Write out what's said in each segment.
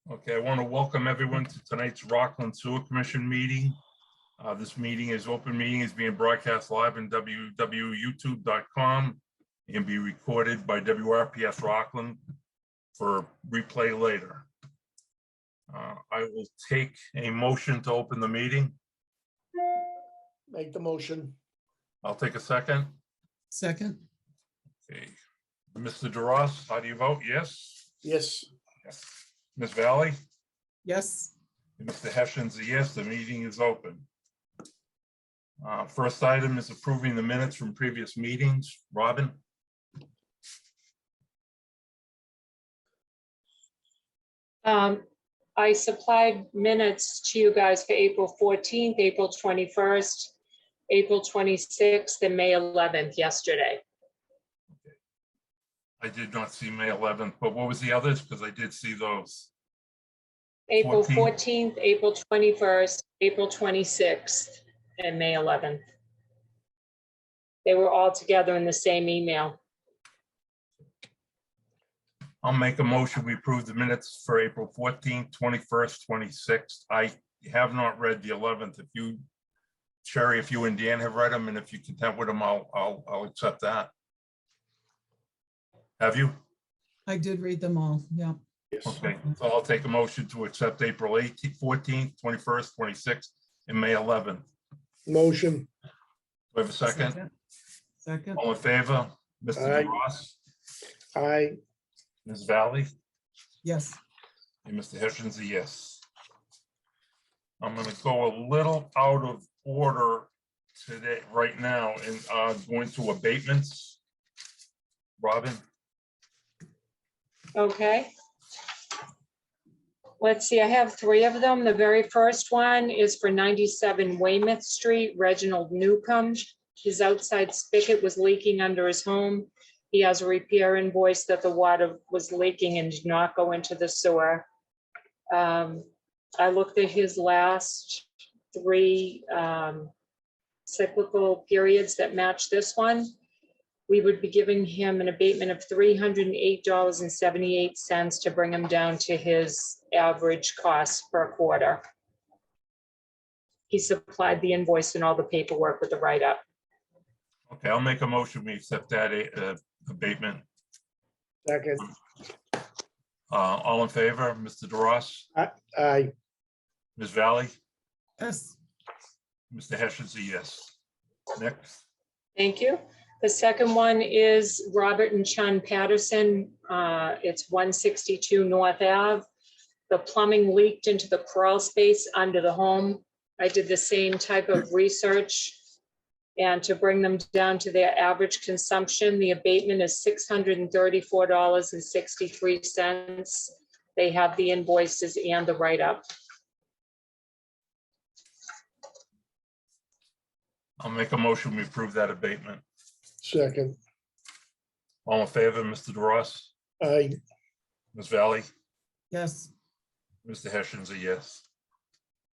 Okay, I want to welcome everyone to tonight's Rockland Sewer Commission meeting. This meeting is open meeting is being broadcast live on www.youtube.com and be recorded by WRPS Rockland for replay later. I will take a motion to open the meeting. Make the motion. I'll take a second. Second. Okay, Mr. DeRoss, how do you vote? Yes? Yes. Yes. Ms. Valley? Yes. And Mr. Hession's a yes, the meeting is open. First item is approving the minutes from previous meetings. Robin? I supplied minutes to you guys for April 14th, April 21st, April 26th, and May 11th yesterday. I did not see May 11th, but what was the others? Because I did see those. April 14th, April 21st, April 26th, and May 11th. They were all together in the same email. I'll make a motion. We approve the minutes for April 14th, 21st, 26th. I have not read the 11th. If you, Sherry, if you and Dan have read them, and if you're content with them, I'll accept that. Have you? I did read them all. Yeah. Yes. Okay, so I'll take a motion to accept April 18th, 14th, 21st, 26th, and May 11th. Motion. Do I have a second? Second. All in favor? Mr. Aye. DeRoss, Aye. Ms. Valley, Yes. and Mr. Hession's a yes. I'm gonna go a little out of order today, right now, and going to abatements. Robin? Okay. Let's see, I have 3 of them. The very first one is for 97 Weymouth Street, Reginald Newcomb. His outside spigot was leaking under his home. He has a repair invoice that the water was leaking and did not go into the sewer. I looked at his last 3 cyclical periods that match this one. We would be giving him an abatement of $308.78 to bring him down to his average cost per quarter. He supplied the invoice and all the paperwork with the write-up. Okay, I'll make a motion. We accept that abatement. Second. All in favor, Mr. DeRoss, Aye. Ms. Valley, Yes. Mr. Hession's a yes. Next. Thank you. The second one is Robert and Chun Patterson. It's 162 North Ave. The plumbing leaked into the crawl space under the home. I did the same type of research. And to bring them down to their average consumption, the abatement is $634.63. They have the invoices and the write-up. I'll make a motion. We approve that abatement. Second. All in favor, Mr. DeRoss, Aye. Ms. Valley, Yes. Mr. Hession's a yes.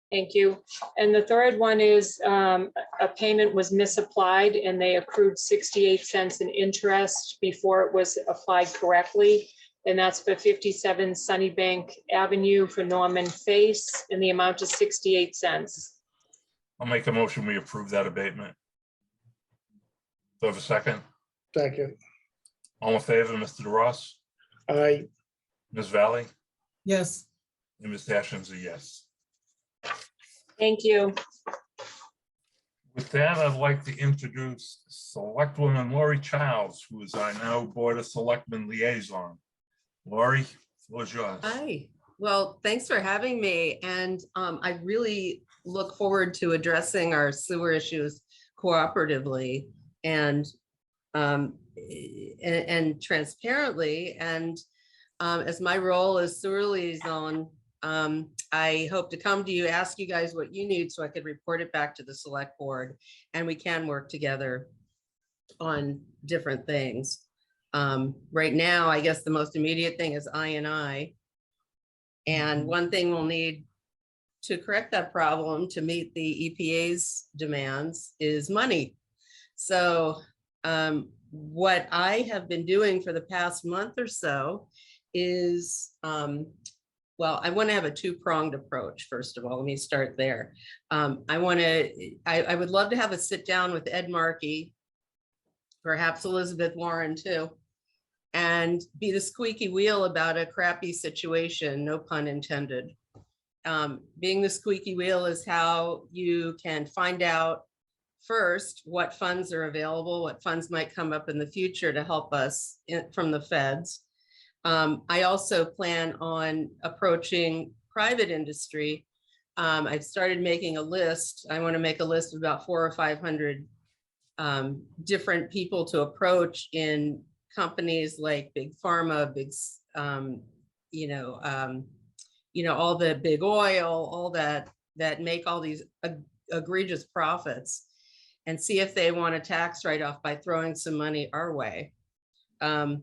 Thank you. And the third one is a payment was misapplied and they accrued 68 cents in interest before it was applied correctly. And that's for 57 Sunnybank Avenue for Norman Face, and the amount is 68 cents. I'll make a motion. We approve that abatement. Do I have a second? Second. All in favor, Mr. DeRoss, Aye. Ms. Valley, Yes. and Mr. Hession's a yes. Thank you. With that, I'd like to introduce Selectwoman Lori Childs, who is our now Board of Selectmen liaison. Lori, the floor is yours. Hi, well, thanks for having me. And I really look forward to addressing our sewer issues cooperatively and transparently. And as my role as sewer liaison, I hope to come to you, ask you guys what you need so I could report it back to the select board and we can work together on different things. Right now, I guess the most immediate thing is I&I. And one thing we'll need to correct that problem to meet the EPA's demands is money. So what I have been doing for the past month or so is well, I want to have a two-pronged approach, first of all. Let me start there. I would love to have a sit down with Ed Markey, perhaps Elizabeth Warren too, and be the squeaky wheel about a crappy situation, no pun intended. Being the squeaky wheel is how you can find out first what funds are available, what funds might come up in the future to help us from the feds. I also plan on approaching private industry. I've started making a list. I want to make a list of about 400 or 500 different people to approach in companies like big pharma, big, all the big oil, all that make all these egregious profits, and see if they want a tax write-off by throwing some money our way. I'm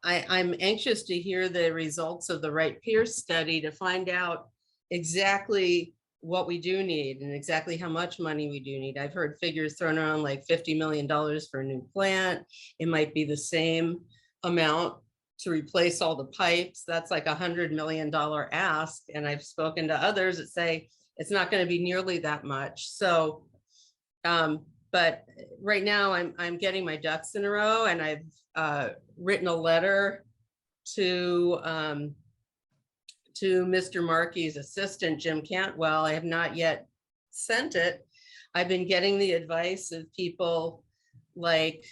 anxious to hear the results of the Wright Pierce study to find out exactly what we do need and exactly how much money we do need. I've heard figures thrown around like $50 million for a new plant. It might be the same amount to replace all the pipes. That's like $100 million ask. And I've spoken to others that say it's not going to be nearly that much. So, but right now I'm getting my ducks in a row, and I've written a letter to Mr. Markey's assistant, Jim Cantwell. I have not yet sent it. I've been getting the advice of people like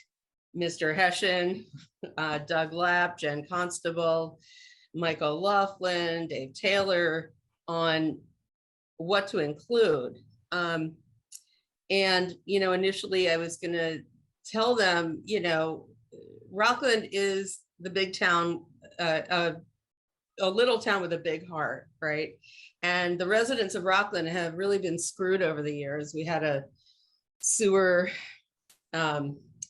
Mr. Hessian, Doug Lapp, Jen Constable, Michael Laughlin, Dave Taylor on what to include. Initially I was going to tell them, Rockland is the big town, a little town with a big heart, right? And the residents of Rockland have really been screwed over the years. We had a sewer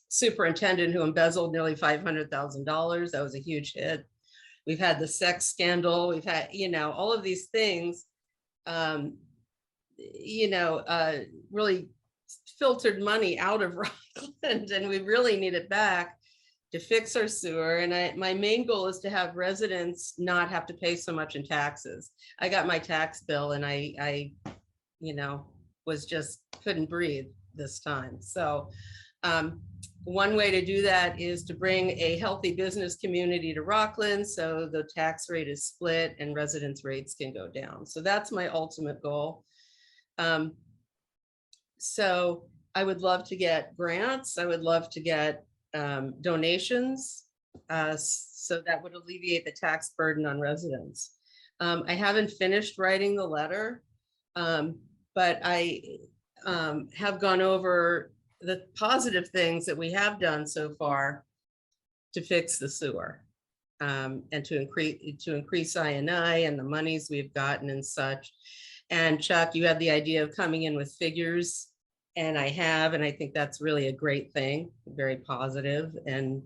superintendent who embezzled nearly $500,000. That was a huge hit. We've had the sex scandal. We've had, all of these things, really filtered money out of Rockland, and we really need it back to fix our sewer. And my main goal is to have residents not have to pay so much in taxes. I got my tax bill and I was just couldn't breathe this time. So one way to do that is to bring a healthy business community to Rockland, so the tax rate is split and residents' rates can go down. So that's my ultimate goal. So I would love to get grants. I would love to get donations. So that would alleviate the tax burden on residents. I haven't finished writing the letter, but I have gone over the positive things that we have done so far to fix the sewer, and to increase I&I and the monies we've gotten and such. And Chuck, you had the idea of coming in with figures, and I have, and I think that's really a great thing, very positive. And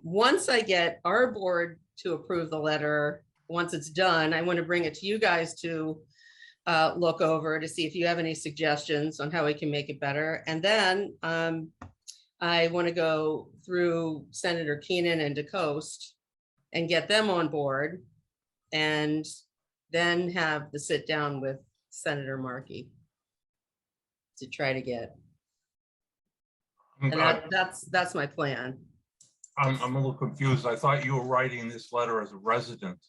once I get our board to approve the letter, once it's done, I want to bring it to you guys to look over to see if you have any suggestions on how we can make it better. And then I want to go through Senator Keenan and DeCoste and get them on board, and then have the sit down with Senator Markey to try to get. And that's my plan. I'm a little confused. I thought you were writing this letter as a resident.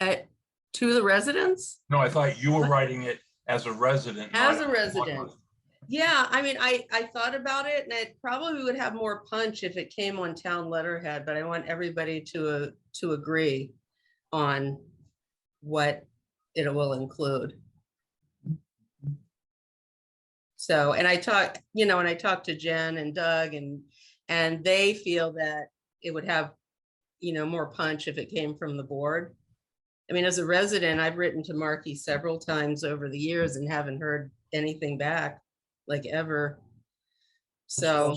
To the residents? No, I thought you were writing it as a resident. As a resident. Yeah, I mean, I thought about it, and it probably would have more punch if it came on town letterhead, but I want everybody to agree on what it will include. So, and I talked to Jen and Doug, and they feel that it would have, more punch if it came from the board. I mean, as a resident, I've written to Markey several times over the years and haven't heard anything back, like ever. So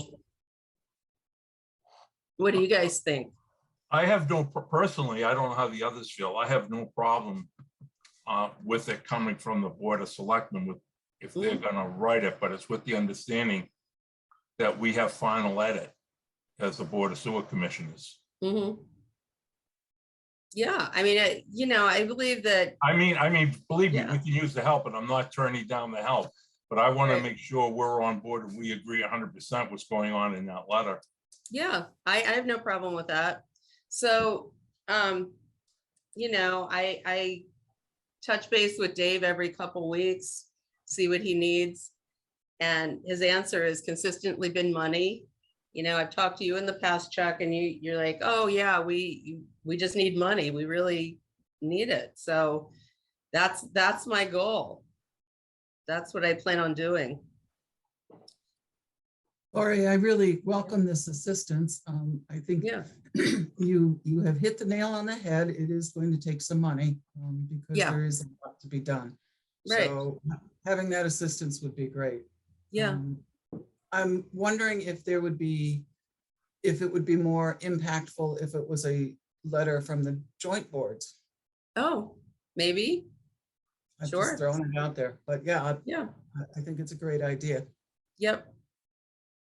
what do you guys think? I have personally, I don't know how the others feel. I have no problem with it coming from the Board of Selectmen if they're gonna write it, but it's with the understanding that we have final edit as the Board of Sewer Commissioners. Mhm. Yeah, I mean, I believe that, I mean, believe me, Yeah. we can use the help, and I'm not turning down the help, but I want to Right. make sure we're on board and we agree 100% what's going on in that letter. yeah, I have no problem with that. So, I touch base with Dave every couple weeks, see what he needs. And his answer has consistently been money. I've talked to you in the past, Chuck, and you're like, oh yeah, we just need money. We really need it. So that's my goal. That's what I plan on doing. Lori, I really welcome this assistance. I think Yeah, you have hit the nail on the head. It is going to take some money because Yeah. there is a lot to be done. Right. So having that assistance would be great. yeah. I'm wondering if it would be more impactful if it was a letter from the joint boards. Oh, maybe. I'm Sure. just throwing it out there, but yeah, Yeah. I think it's a great idea. Yep.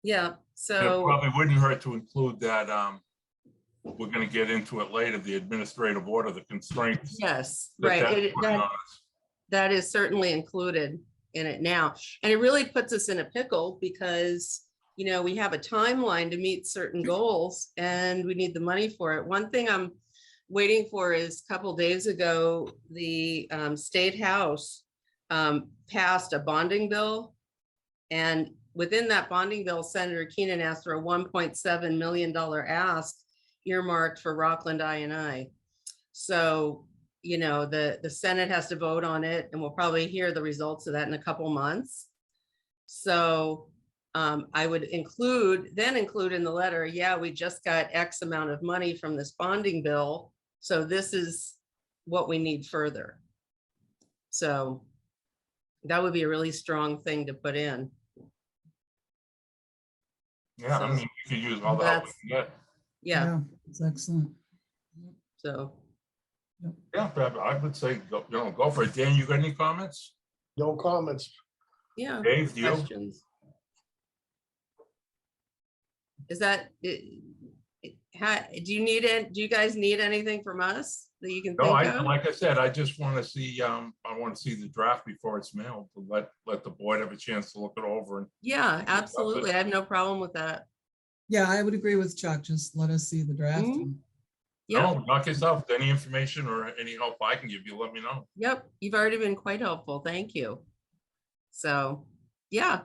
Yeah. And it So, probably wouldn't hurt to include that, we're going to get into it later, the administrative order, the constraints. yes, that right. that's putting on us. That is certainly included in it now. And it really puts us in a pickle because, we have a timeline to meet certain goals and we need the money for it. One thing I'm waiting for is a couple days ago, the State House passed a bonding bill. And within that bonding bill, Senator Keenan asked for a $1.7 million ask earmarked for Rockland I&I. So, the Senate has to vote on it, and we'll probably hear the results of that in a couple months. So I would include in the letter, yeah, we just got X amount of money from this bonding bill. So this is what we need further. So that would be a really strong thing to put in. Yeah, I So mean, you could use all the help we can get. Yeah, It's excellent. so Yeah, but I would say, go for it. Dan, you got any comments? No comments. yeah. Dave, do you? Questions? Is that do you guys need anything from us that you can No, think of? like I said, I just want to see, I want to see the draft before it's mailed, to let the board have a chance to look it over. And Yeah, absolutely. I have no problem with that. Yeah, I would agree with Chuck. Just let us see the draft. Mhm. Yep, no, knock yourself, any information or any help I can give you, let me know. yep. You've already been quite helpful. Thank you. So, yeah.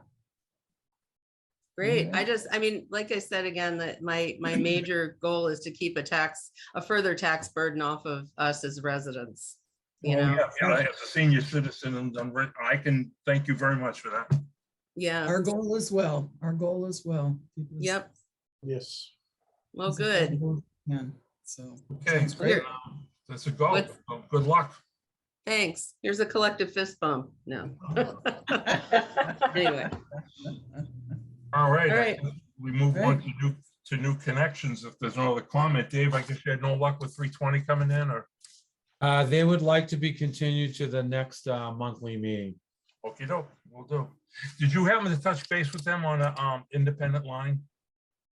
Great. Alright. I mean, like I said, again, that my major goal is to keep a further tax burden off of us as residents. Oh, yeah, as a senior citizen, and I can thank you very much for that. Yeah, Our goal as well. Our goal as well. Keep us yep. Yes. Well, as good. affordable as we can. So Okay, sounds great. that's a go. What's- Good luck. Thanks. Here's a collective fist bump. No. Anyway, All right, All right. we move on Right. to new connections. If there's no other comment, Dave, I guess you had no luck with 320 coming in, or? They would like to be continued to the next monthly meeting. Okey doke, we'll do. Did you happen to touch base with them on a independent line?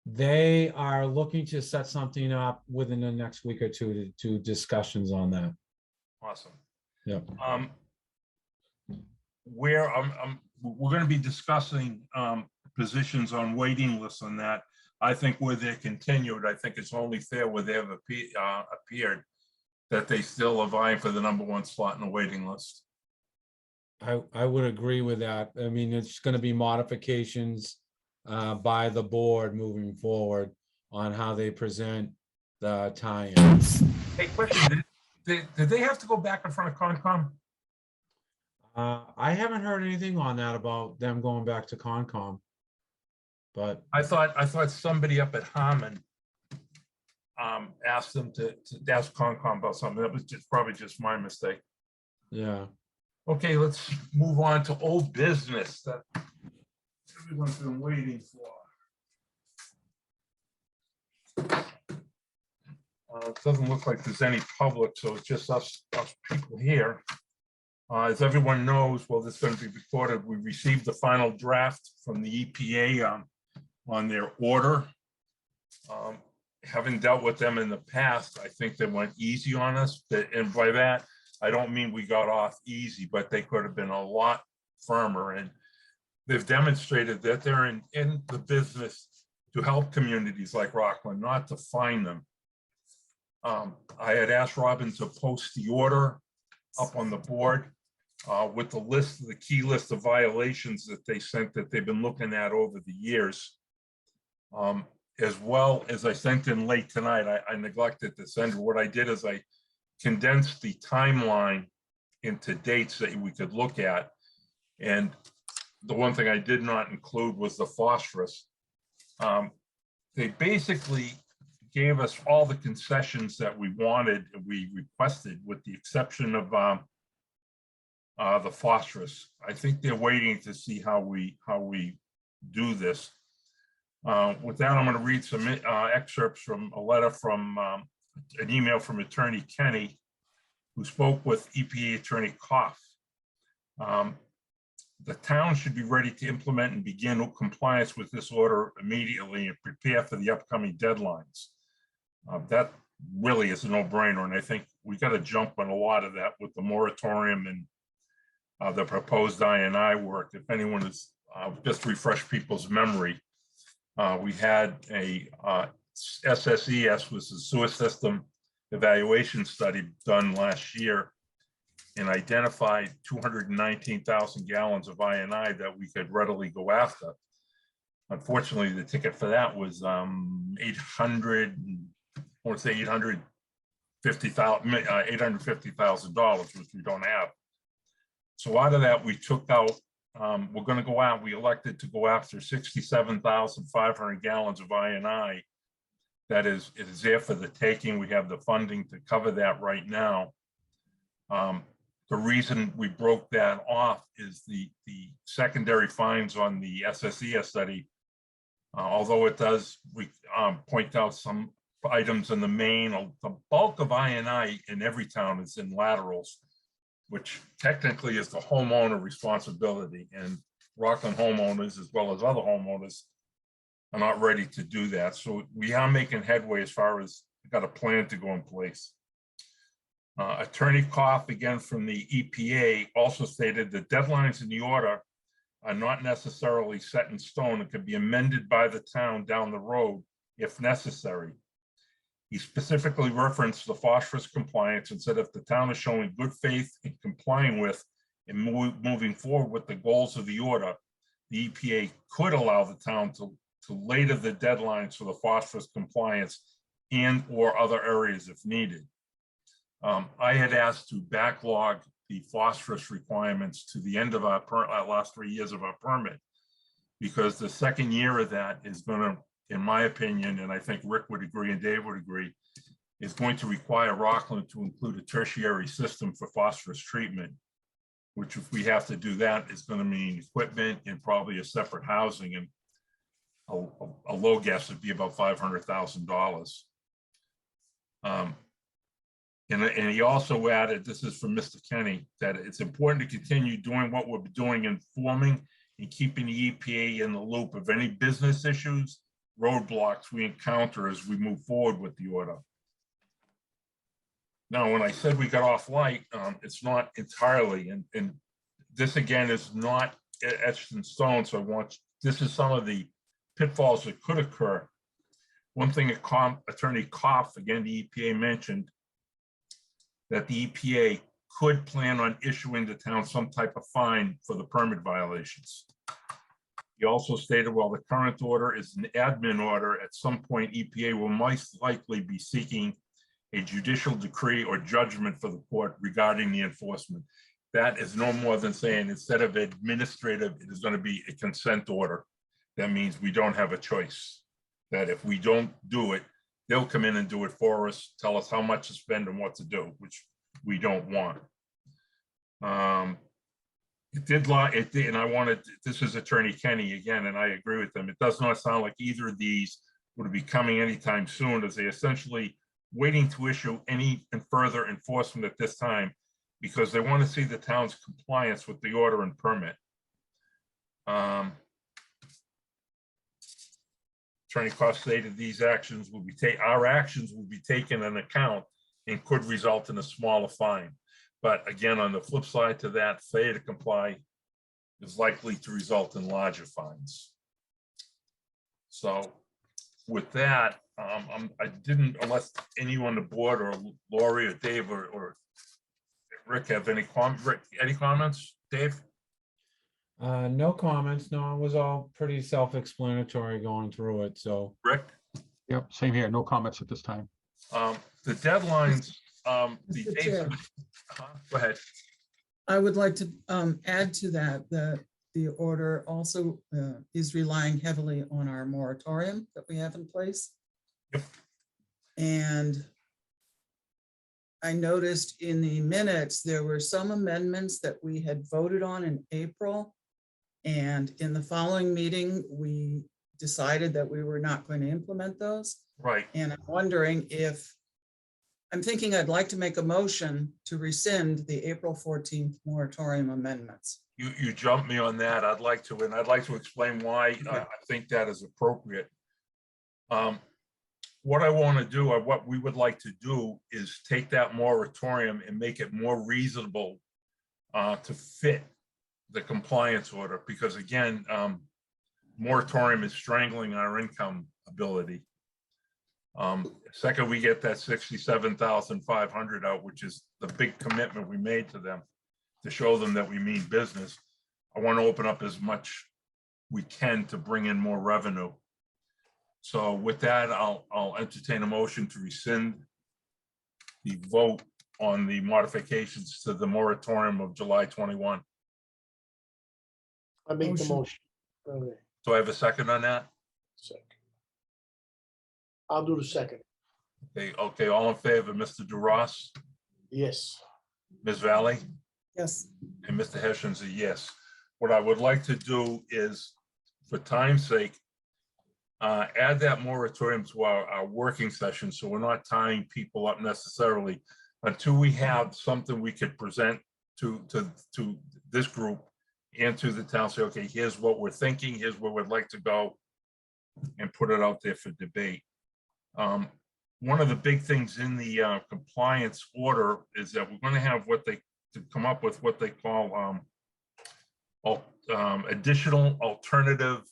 They are looking to set something up within the next week or two to do discussions on that. Awesome. Yep. We're going to be discussing positions on waiting lists on that. I think where they're continued, I think it's only fair where they have appeared that they still are vying for the #1 slot in the waiting list. I would agree with that. I mean, it's going to be modifications by the board moving forward on how they present the tie-ins. Hey, question, did they have to go back in front of Concom? I haven't heard anything on that about them going back to Concom. But I thought somebody up at Harmon asked them to ask Concom about something. That was probably just my mistake. yeah, Okay, let's move on to old business that everyone's been waiting for. It doesn't look like there's any public, so it's just us people here. As everyone knows, well, this is going to be recorded. We received the final draft from the EPA on their order. having dealt with them in the past, I think they went easy on us. And by that, I don't mean we got off easy, but they could have been a lot firmer. And they've demonstrated that they're in the business to help communities like Rockland, not to fine them. I had asked Robin to post the order up on the board with the key list of violations that they sent that they've been looking at over the years. As well as I sent in late tonight, I neglected to send. What I did is I condensed the timeline into dates that we could look at. And the one thing I did not include was the phosphorus. They basically gave us all the concessions that we wanted and we requested, with the exception of the phosphorus. I think they're waiting to see how we do this. With that, I'm going to read some excerpts from a letter from an email from Attorney Kenny, who spoke with EPA Attorney Koff. The town should be ready to implement and begin compliance with this order immediately and prepare for the upcoming deadlines. That really is a no-brainer, and I think we got to jump on a lot of that with the moratorium and the proposed I&I work. If anyone is, just to refresh people's memory, we had a SSES, was the sewer system evaluation study done last year, and identified 219,000 gallons of I&I that we could readily go after. Unfortunately, the ticket for that was $850,000, which we don't have. So out of that, we took out, we're going to go out, we elected to go after 67,500 gallons of I&I. That is, it is there for the taking. We have the funding to cover that right now. The reason we broke that off is the secondary findings on the SSES study, although it does point out some items in the main, the bulk of I&I in every town is in laterals, which technically is the homeowner responsibility, and Rockland homeowners, as well as other homeowners, are not ready to do that. So we are making headway as far as got a plan to go in place. Attorney Koff, again from the EPA, also stated the deadlines in the order are not necessarily set in stone and can be amended by the town down the road if necessary. He specifically referenced the phosphorus compliance and said if the town is showing good faith in complying with and moving forward with the goals of the order, the EPA could allow the town to later the deadlines for the phosphorus compliance and or other areas if needed. I had asked to backlog the phosphorus requirements to the end of our last 3 years of our permit, because the second year of that is going to, in my opinion, and I think Rick would agree and Dave would agree, is going to require Rockland to include a tertiary system for phosphorus treatment, which if we have to do that, is going to mean equipment and probably a separate housing, and a low guess would be about $500,000. And he also added, this is from Mr. Kenny, that it's important to continue doing what we're doing, informing and keeping the EPA in the loop of any business issues, roadblocks we encounter as we move forward with the order. Now, when I said we got off light, it's not entirely, and this again is not etched in stone. So this is some of the pitfalls that could occur. One thing that Attorney Koff, again, the EPA mentioned, that the EPA could plan on issuing the town some type of fine for the permit violations. He also stated while the current order is an admin order, at some point EPA will most likely be seeking a judicial decree or judgment for the court regarding the enforcement. That is no more than saying instead of administrative, it is going to be a consent order. That means we don't have a choice. That if we don't do it, they'll come in and do it for us, tell us how much to spend and what to do, which we don't want. It did, and I wanted, this is Attorney Kenny again, and I agree with them. It does not sound like either of these would be coming anytime soon, as they essentially waiting to issue any further enforcement at this time because they want to see the town's compliance with the order and permit. Attorney Cost stated these actions will be our actions will be taken into account and could result in a smaller fine. But again, on the flip side to that, failure to comply is likely to result in larger fines. So with that, I didn't, unless anyone on the board or Lori or Dave or Rick have any comments, Dave? No comments. No, it was all pretty self-explanatory going through it. So Rick? Yep, same here. No comments at this time. The deadlines, the Mr. dates. Chair. Go ahead. I would like to add to that, the order also is relying heavily on our moratorium that we have in place. Yep. And I noticed in the minutes, there were some amendments that we had voted on in April. And in the following meeting, we decided that we were not going to implement those. Right. And I'm wondering if, I'm thinking I'd like to make a motion to rescind the April 14th moratorium amendments. You jumped me on that. I'd like to, and I'd like to explain why I think that is appropriate. What I want to do, or what we would like to do, is take that moratorium and make it more reasonable to fit the compliance order, because again, moratorium is strangling our income ability. Second, we get that 67,500 out, which is the big commitment we made to them to show them that we mean business. I want to open up as much we can to bring in more revenue. So with that, I'll entertain a motion to rescind the vote on the modifications to the moratorium of July 21. I make the Motion. motion. Okay, Do I have a second on that? second. I'll do the second. Okay, all in favor, Mr. DeRoss, Yes. Ms. Valley, Yes, and Mr. Hession's a yes. What I would like to do is, for time's sake, add that moratorium to our working session, so we're not tying people up necessarily until we have something we could present to this group and to the town. Say, okay, here's what we're thinking, here's where we'd like to go, and put it out there for debate. One of the big things in the compliance order is that we're going to have to come up with what they call additional alternative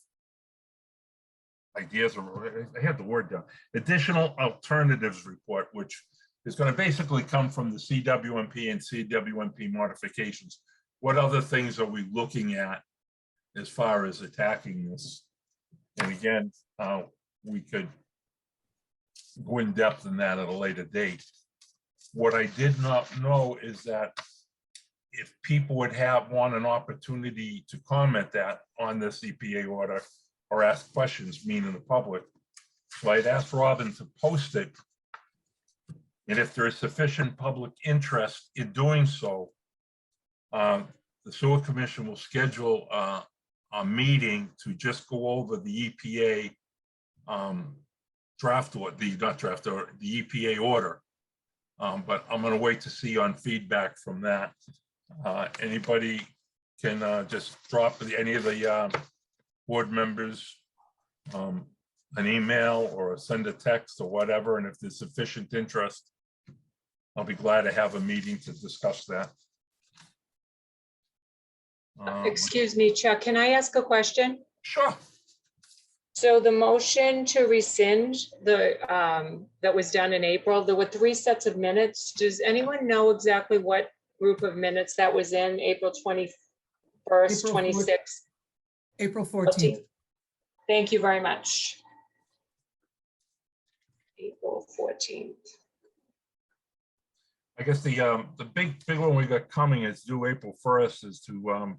ideas, or I had the word down, additional alternatives report, which is going to basically come from the CWMP and CWMP modifications. What other things are we looking at as far as attacking this? And again, we could go in depth in that at a later date. What I did not know is that if people would want an opportunity to comment that on this EPA order or ask questions, meaning the public. So I'd asked Robin to post it. And if there is sufficient public interest in doing so, the Sewer Commission will schedule a meeting to just go over the EPA draft, or the EPA order. But I'm going to wait to see on feedback from that. Anybody can just drop any of the board members an email or send a text or whatever, and if there's sufficient interest, I'll be glad to have a meeting to discuss that. Excuse me, Chuck, can I ask a question? Sure. So the motion to rescind that was done in April, there were 3 sets of minutes. Does anyone know exactly what group of minutes that was in? April 21st, April 26th? April 14th. Thank you very much. April 14th. I guess the big one we got coming is due April 1st is to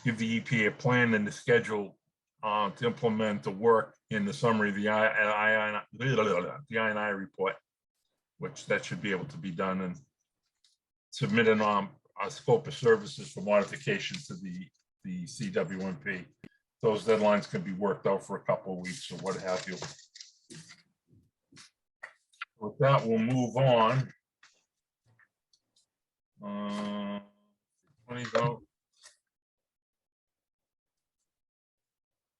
give the EPA a plan and the schedule to implement the work in the summary of the I&I report, which that should be able to be done, and submit a scope of services for modification to the CWMP. Those deadlines can be worked out for a couple of weeks or what have you. With that, we'll move on. 20 vote.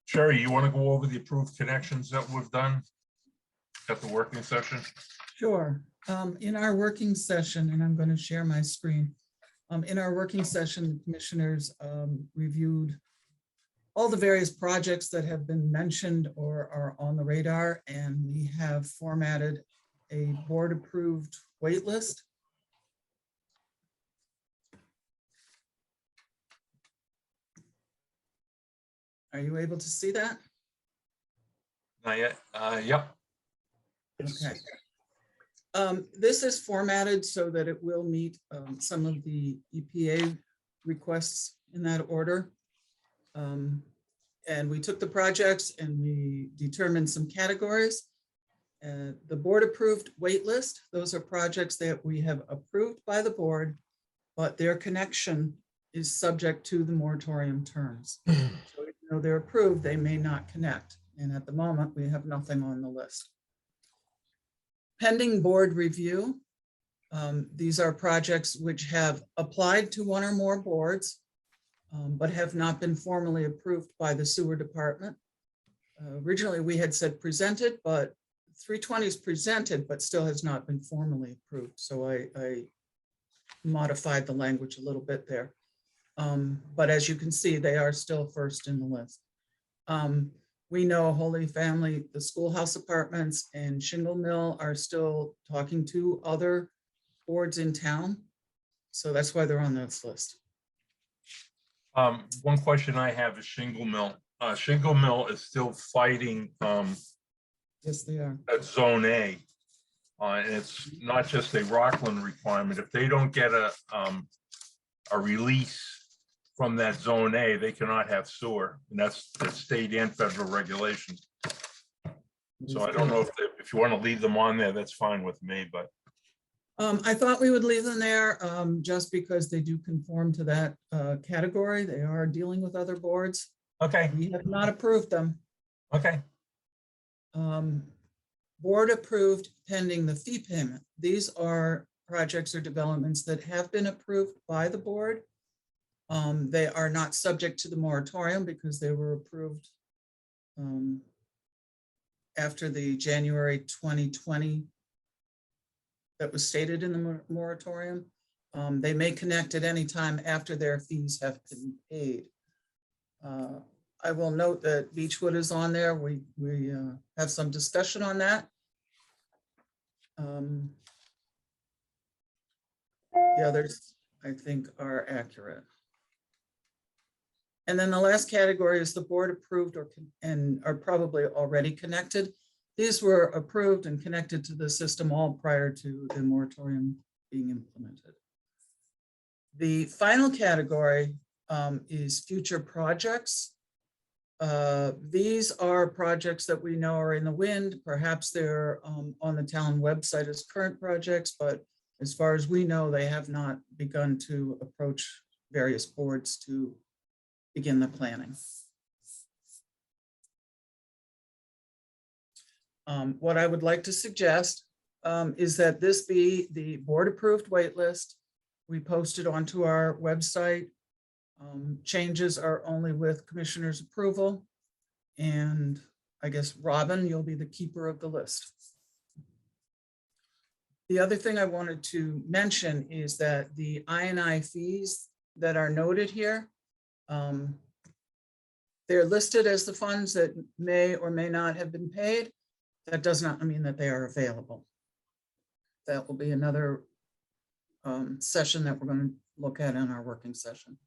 Sherry, you want to go over the approved connections that we've done at the working session? Sure. In our working session, and I'm going to share my screen. In our working session, the commissioners reviewed all the various projects that have been mentioned or are on the radar, and we have formatted a board-approved wait list. Are you able to see that? Not yet. Yep. Okay. This is formatted so that it will meet some of the EPA requests in that order. And we took the projects and we determined some categories. The board approved wait list, those are projects that we have approved by the board, but their connection is subject to the moratorium terms. So even though they're approved, they may not connect. And at the moment, we have nothing on the list. Pending board review. These are projects which have applied to one or more boards, but have not been formally approved by the sewer department. Originally, we had said presented, but 320 is presented, but still has not been formally approved. So I modified the language a little bit there. But as you can see, they are still first in the list. We know Holy Family, the schoolhouse apartments and Shingle Mill are still talking to other boards in town. So that's why they're on this list. One question I have is Shingle Mill. Shingle Mill is still fighting Yes, they are. at Zone A. And it's not just a Rockland requirement. If they don't get a release from that Zone A, they cannot have sewer. And that's the state and federal regulations. So I don't know if you want to leave them on there, that's fine with me, but. I thought we would leave them there just because they do conform to that category. They are dealing with other boards. Okay, We have not approved them. okay. Board approved pending the fee payment. These are projects or developments that have been approved by the board. They are not subject to the moratorium because they were approved after the January 2020 that was stated in the moratorium. They may connect at any time after their fees have been paid. I will note that Beechwood is on there. We have some discussion on that. The others, I think, are accurate. And then the last category is the board approved and are probably already connected. These were approved and connected to the system all prior to the moratorium being implemented. The final category is future projects. These are projects that we know are in the wind. Perhaps they're on the town website as current projects, but as far as we know, they have not begun to approach various boards to begin the planning. What I would like to suggest is that this be the board approved wait list. We post it onto our website. Changes are only with commissioner's approval. And I guess, Robin, you'll be the keeper of the list. The other thing I wanted to mention is that the I&I fees that are noted here, they're listed as the funds that may or may not have been paid. That does not mean that they are available. That will be another session that we're going to look at in our working session.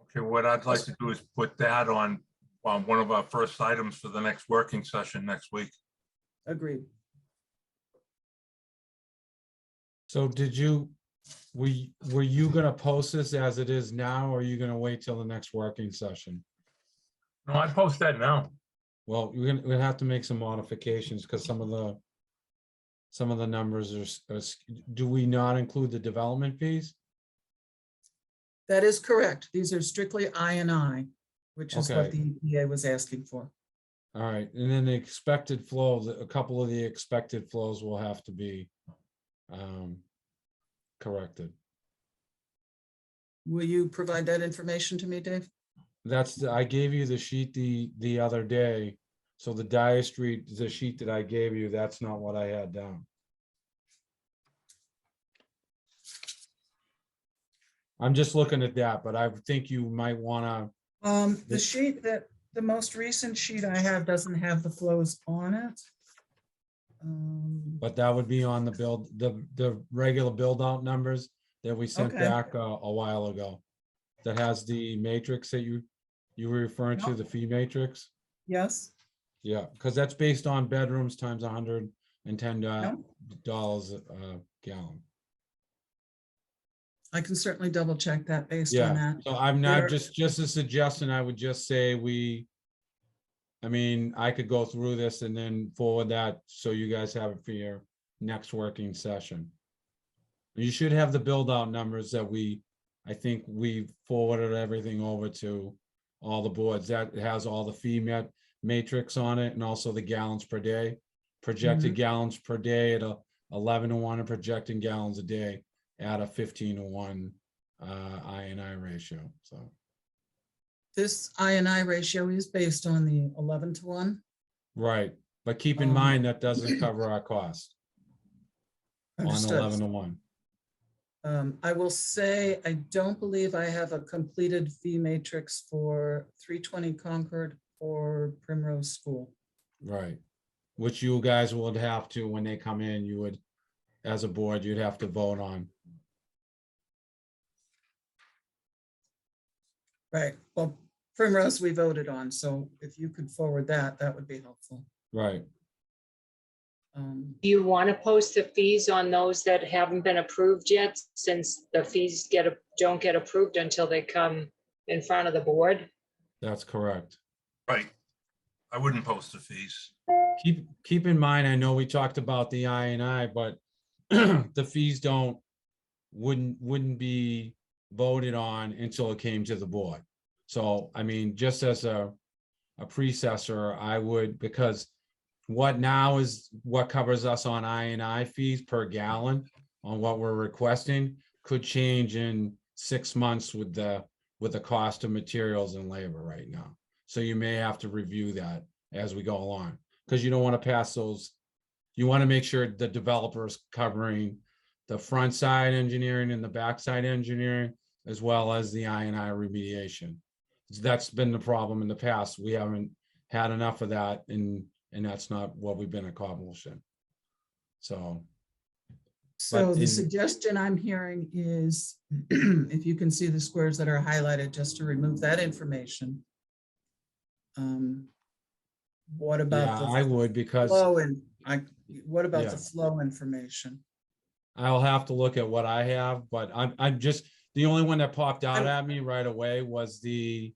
Okay, what I'd like to do is put that on one of our first items for the next working session next week. Agreed. So were you gonna post this as it is now, or are you gonna wait till the next working session? No, I post that now. Well, we'll have to make some modifications because some of the numbers are, do we not include the development fees? That is correct. These are strictly I&I, which is what Okay. the EPA was asking for. All right, and then the expected flow, a couple of the expected flows will have to be corrected. Will you provide that information to me, Dave? I gave you the sheet the other day. So the Dyer Street, the sheet that I gave you, that's not what I had down. I'm just looking at that, but I think you might wanna, The sheet that, the most recent sheet I have doesn't have the flows on it. but that would be on the build, the regular build out numbers that we sent Okay. back a while ago. That has the matrix that you were referring to, Yep. the fee matrix. Yes, Yeah, because that's based on bedrooms times $110 Yep. a gallon. I can certainly double check that based Yeah, on that. so I'm not There- just a suggestion, I would just say I mean, I could go through this and then forward that, so you guys have it for your next working session. You should have the build out numbers that I think we forwarded everything over to all the boards. That has all the fee matrix on it and also the gallons per day. Projected gallons per day at 11:1 and projecting gallons a day at a 15:1 I&I ratio, so. This I&I ratio is based on the 11:1. Right, but keep in mind that doesn't cover our cost on Understood. 11:1. I will say, I don't believe I have a completed fee matrix for 320 Concord or Primrose School. Right, which you guys would have to, when they come in, you would, as a board, you'd have to vote on. Right, well, Primrose we voted on, so if you could forward that, that would be helpful. Right, Do you want to post the fees on those that haven't been approved yet, since the fees don't get approved until they come in front of the board? that's correct. Right. I wouldn't post the fees. Keep in mind, I know we talked about the I&I, but the fees wouldn't be voted on until it came to the board. So, I mean, just as a predecessor, I would, because what now is what covers us on I&I fees per gallon on what we're requesting could change in 6 months with the cost of materials and labor right now. So you may have to review that as we go along, because you don't want to pass those. You want to make sure the developer's covering the front side engineering and the backside engineering, as well as the I&I remediation. That's been the problem in the past. We haven't had enough of that, and that's not what we've been accomplishing. So. So But the in- suggestion I'm hearing is, if you can see the squares that are highlighted, just to remove that information. What about Yeah, the I would, because flow what about Yeah. the flow information? I'll have to look at what I have, but I'm just, the only one that popped out I'm- at me right away was the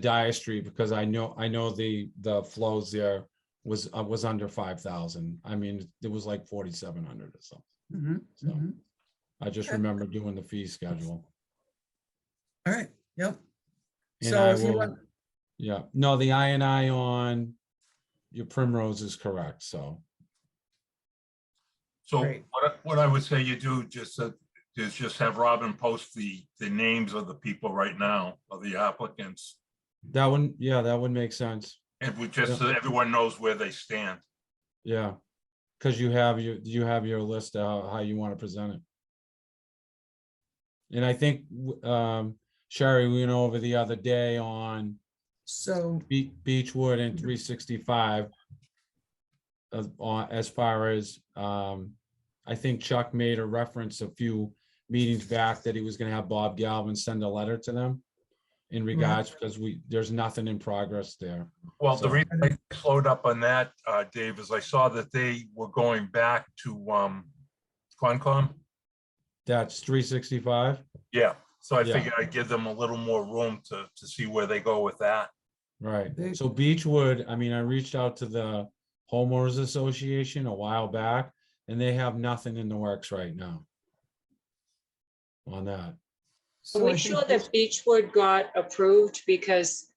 Dyer Street, because I know the flows there was under 5,000. I mean, it was like 4,700 or something. Mhm, So. mhm. I just Okay. remember doing the fee schedule. All right, yep. And So I if you will, want, yeah, no, the I&I on your Primrose is correct, so. So Great. what I would say you do is just have Robin post the names of the people right now, of the applicants. That one, yeah, that would make sense. And we just, so everyone knows where they stand. Yeah. Because you have your list of how you want to present it. And I think Sherry, we went over the other day on so Beechwood and 365. As far as I think Chuck made a reference a few meetings back that he was going to have Bob Galvin send a letter to them in regards, because there's nothing in progress there. Well, the So- reason I slowed up on that, Dave, is I saw that they were going back to Concom. That's 365. Yeah, so I Yeah. figured I'd give them a little more room to see where they go with that. Right. They- So Beechwood, I mean, I reached out to the homeowners association a while back, and they have nothing in the works right now on that. Are so I we think sure this- that Beechwood got approved? Because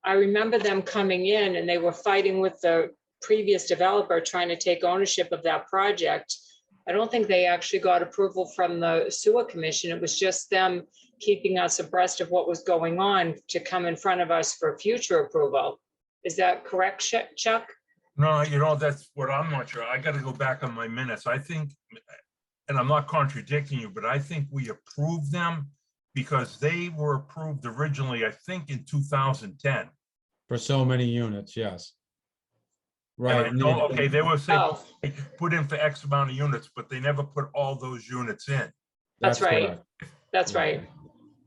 I remember them coming in and they were fighting with the previous developer trying to take ownership of that project. I don't think they actually got approval from the sewer commission. It was just them keeping us abreast of what was going on to come in front of us for future approval. Is that correct, Chuck? No, that's what I'm not sure. I gotta go back on my minutes. I think, and I'm not contradicting you, but I think we approved them because they were approved originally, I think, in 2010. For so many units, yes. And I Right. know, okay, they were saying, Oh, put in for X amount of units, but they never put all those units in. That's right. correct. that's right.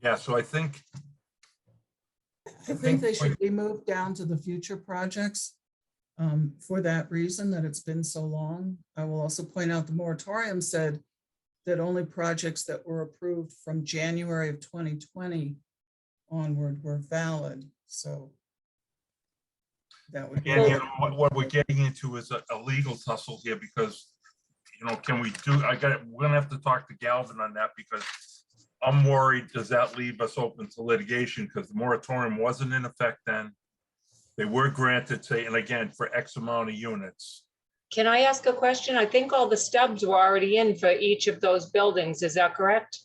Yeah, so I think, I think they should be moved down to the future projects for that reason, that it's been so long. I will also point out the moratorium said that only projects that were approved from January of 2020 onward were valid, so that would be. again, what we're getting into is a legal tussle here because, can we do, we're gonna have to talk to Galvin on that because I'm worried, does that leave us open to litigation? Because the moratorium wasn't in effect then. They were granted, say, and again, for X amount of units. Can I ask a question? I think all the stubs were already in for each of those buildings. Is that correct?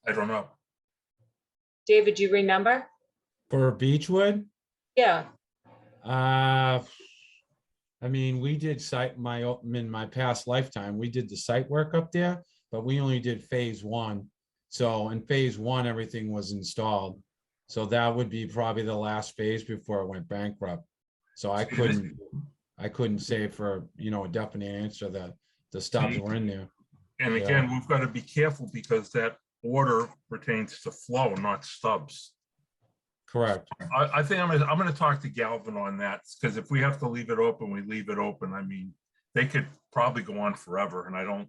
I don't know. David, do you remember? For Beechwood, Yeah, I mean, we did in my past lifetime, we did the site work up there, but we only did phase one. So in phase one, everything was installed. So that would be probably the last phase before it went bankrupt. So I couldn't say for, a definite answer that the stubs were in there. And again, we've got to be careful because that order pertains to flow, not stubs. Correct. I think I'm gonna talk to Galvin on that, because if we have to leave it open, we leave it open. I mean, they could probably go on forever, and I don't.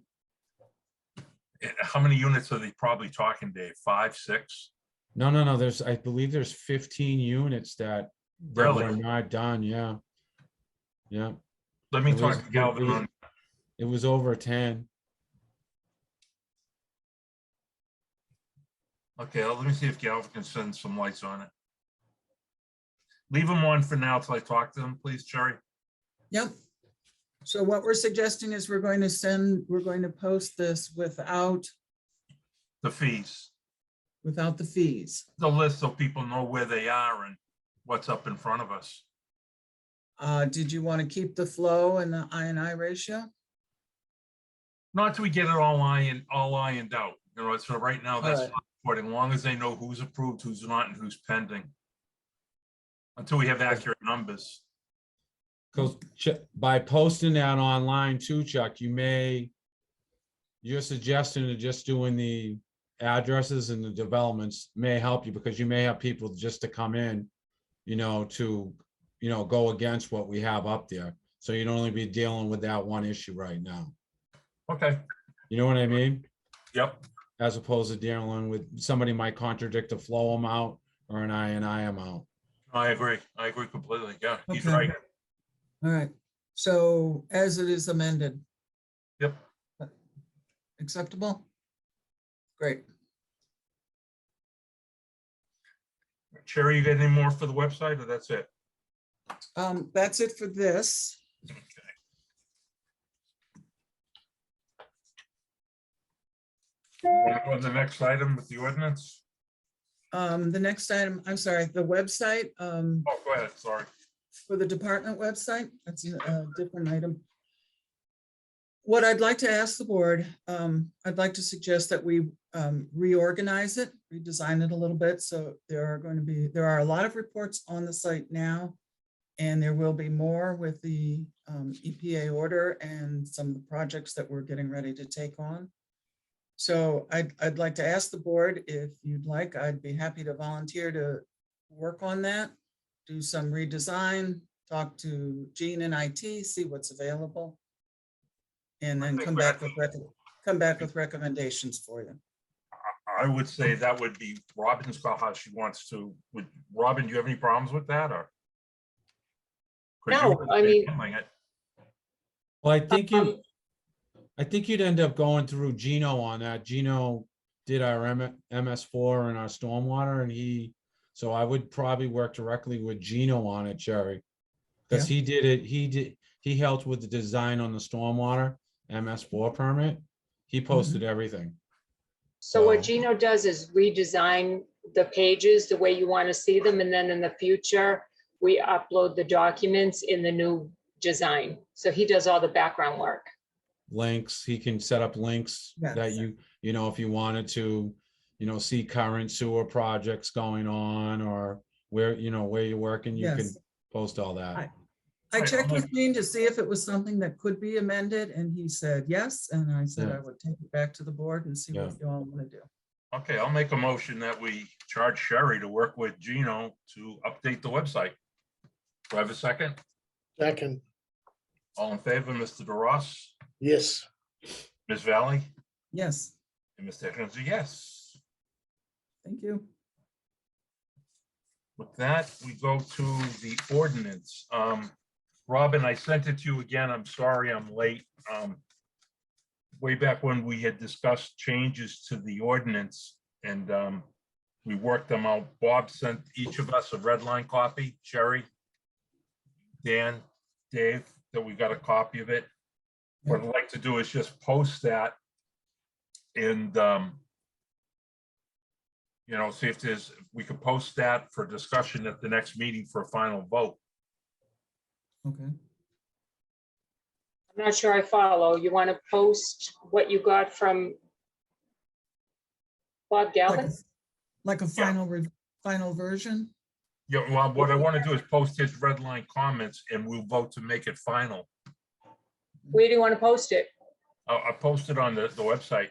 How many units are they probably talking, Dave? 5, 6? No. I believe there's 15 units that Really? were not done. Yeah. Yeah. Let me It was- talk to Galvin on. It was over 10. Okay, let me see if Galvin can send some lights on it. Leave them on for now till I talk to them, please, Sherry. Yep. So what we're suggesting is we're going to post this without The fees, the fees. the list, so people know where they are and what's up in front of us. Did you want to keep the flow and the I ratio? Not till we get it all ironed out. So right now, that's Alright. not important, as long as they know who's approved, who's not, and who's pending. Until we have accurate numbers. Because by posting that online too, Chuck, your suggestion of just doing the addresses and the developments may help you, because you may have people just to come in, to, go against what we have up there. So you'd only be dealing with that one issue right now. Okay, You know what I mean? yep, As opposed to dealing with somebody might contradict a flow amount or an I amount. I agree completely, yeah, he's Okay. right, All right. So as it is amended, yep. acceptable? Great. Sherry, you got any more for the website, or that's it? That's it for this. Okay. Wanna go on the next item with the ordinance? The next item, I'm sorry, the website, Oh, go ahead, sorry. for the department website, that's a different item. What I'd like to ask the board, I'd like to suggest that we reorganize it, redesign it a little bit. So there are a lot of reports on the site now, and there will be more with the EPA order and some of the projects that we're getting ready to take on. So I'd like to ask the board, if you'd like, I'd be happy to volunteer to work on that, do some redesign, talk to Gene and IT, see what's available, and then come back with recommendations for you. I would say that would be Robin's call, how she wants to. Robin, do you have any problems with that, or? 'Cause No, you were I mean- handling it. Well, I think you'd end up going through Gino on that. Gino did our MS4 and our stormwater, and so I would probably work directly with Gino on it, Jerry. Because he helped with the design on the stormwater MS4 permit. He posted everything. So what So- Gino does is redesign the pages the way you want to see them, and then in the future, we upload the documents in the new design. So he does all the background work. Links, he can set up links that Yes. you know, if you wanted to, you know, see current sewer projects going on or where, you know, where you're working, you can Yes. post all that. I Right, checked I'm with like- Gene to see if it was something that could be amended, and he said yes, and I said Yeah. I would take it back to the board and see what you all want to do. Okay, I'll make a motion that we charge Sherry to work with Gino to update the website. Do I have a second? Second, All in favor, Mr. DeRoss, yes. Ms. Valley, Yes, and Mr. Hens, yes. thank you. With that, we go to the ordinance. Robin, I sent it to you again. I'm sorry I'm late. Way back when we had discussed changes to the ordinance and we worked them out. Bob sent each of us a red line copy, Sherry, Dan, Dave, that we got a copy of it. What I'd like to do is just post that and you know, see if we could post that for discussion at the next meeting for a final vote. Okay. I'm not sure I follow. You want to post what you got from Bob Like Galvin? a- Like a final version? Yeah, well, what I want to do is post his red line comments and we'll vote to make it final. Where do you want to post it? I posted on the website.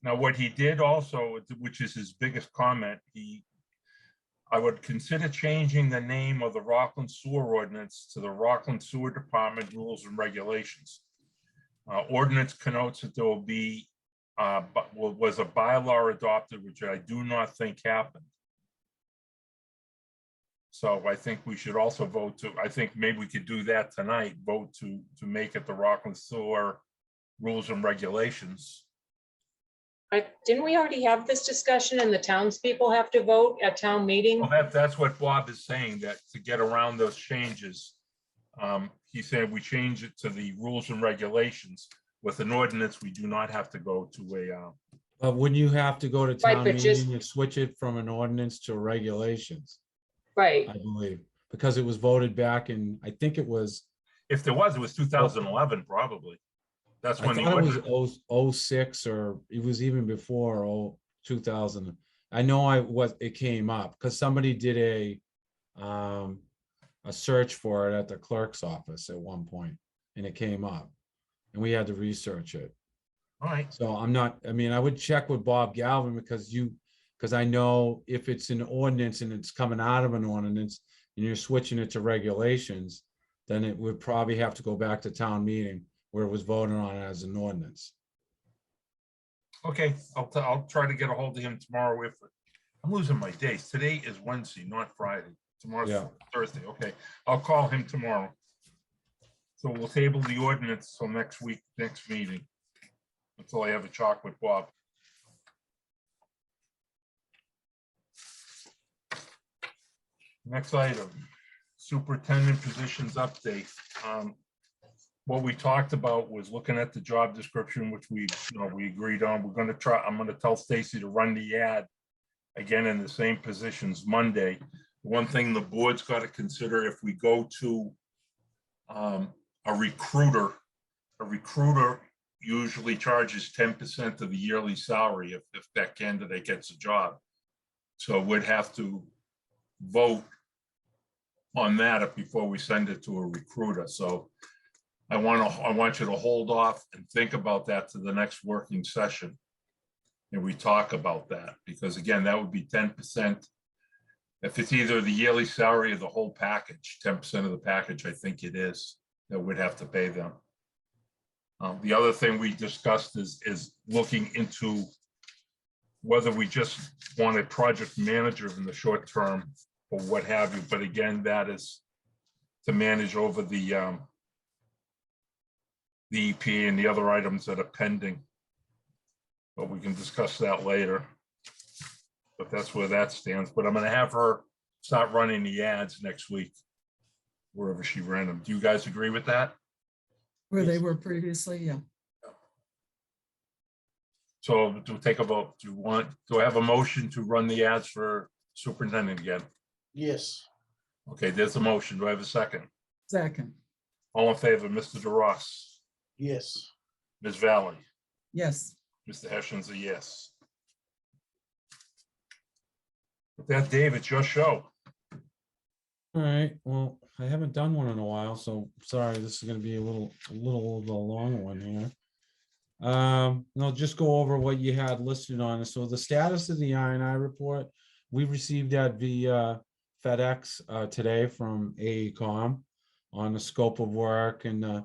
Now, what he did also, which is his biggest comment, I would consider changing the name of the Rockland Sewer Ordinance to the Rockland Sewer Department Rules and Regulations. Ordinance connotes that there will be, was a bylaw adopted, which I do not think happened. So I think we should also vote to, I think maybe we could do that tonight, vote to make it the Rockland Sewer Rules and Regulations. Didn't we already have this discussion and the townspeople have to vote at town meeting? Well, that's what Bob is saying, that to get around those changes, he said we change it to the rules and regulations. With an ordinance, we do not have to go to a, But wouldn't you have to go to Right, town but just- meeting and switch it from an ordinance to regulations? Right. I believe, because it was voted back in, I think it was, if there was, it was 2011, probably. That's I when the thought it ordinance. was 06 or it was even before 2000. I know it came up because somebody did a search for it at the clerk's office at one point and it came up and we had to research it. All right, So I mean, I would check with Bob Galvin because I know if it's an ordinance and it's coming out of an ordinance and you're switching it to regulations, then it would probably have to go back to town meeting where it was voted on as an ordinance. okay, I'll try to get a hold of him tomorrow. I'm losing my days. Today is Wednesday, not Friday. Tomorrow's Yeah. Thursday. Okay, I'll call him tomorrow. So we'll table the ordinance till next week, next meeting. Until I have a talk with Bob. Next item, superintendent positions update. What we talked about was looking at the job description, which we agreed on. I'm gonna tell Stacy to run the ad again in the same positions Monday. One thing the board's got to consider, if we go to a recruiter usually charges 10% of the yearly salary if that candidate gets a job. So we'd have to vote on that before we send it to a recruiter. So I want you to hold off and think about that to the next working session. And we talk about that, because again, that would be 10%. If it's either the yearly salary or the whole package, 10% of the package, I think it is, that we'd have to pay them. The other thing we discussed is looking into whether we just want a project manager in the short term or what have you. But again, that is to manage over the EP and the other items that are pending. But we can discuss that later. But that's where that stands. But I'm going to have her start running the ads next week, wherever she ran them. Do you guys agree with that? Where they were previously, yeah. So to take a vote, do I have a motion to run the ads for superintendent again? Yes. Okay, there's a motion. Do I have a second? Second, All in favor, Mr. DeRoss, Yes. Ms. Valley, yes. Mr. Hession's a yes. With that, Dave, it's your show. All right, well, I haven't done one in a while, so sorry, this is gonna be a little of a long one here. And I'll just go over what you had listed on it. So the status of the I&I report, we received that via FedEx today from AECom on the scope of work and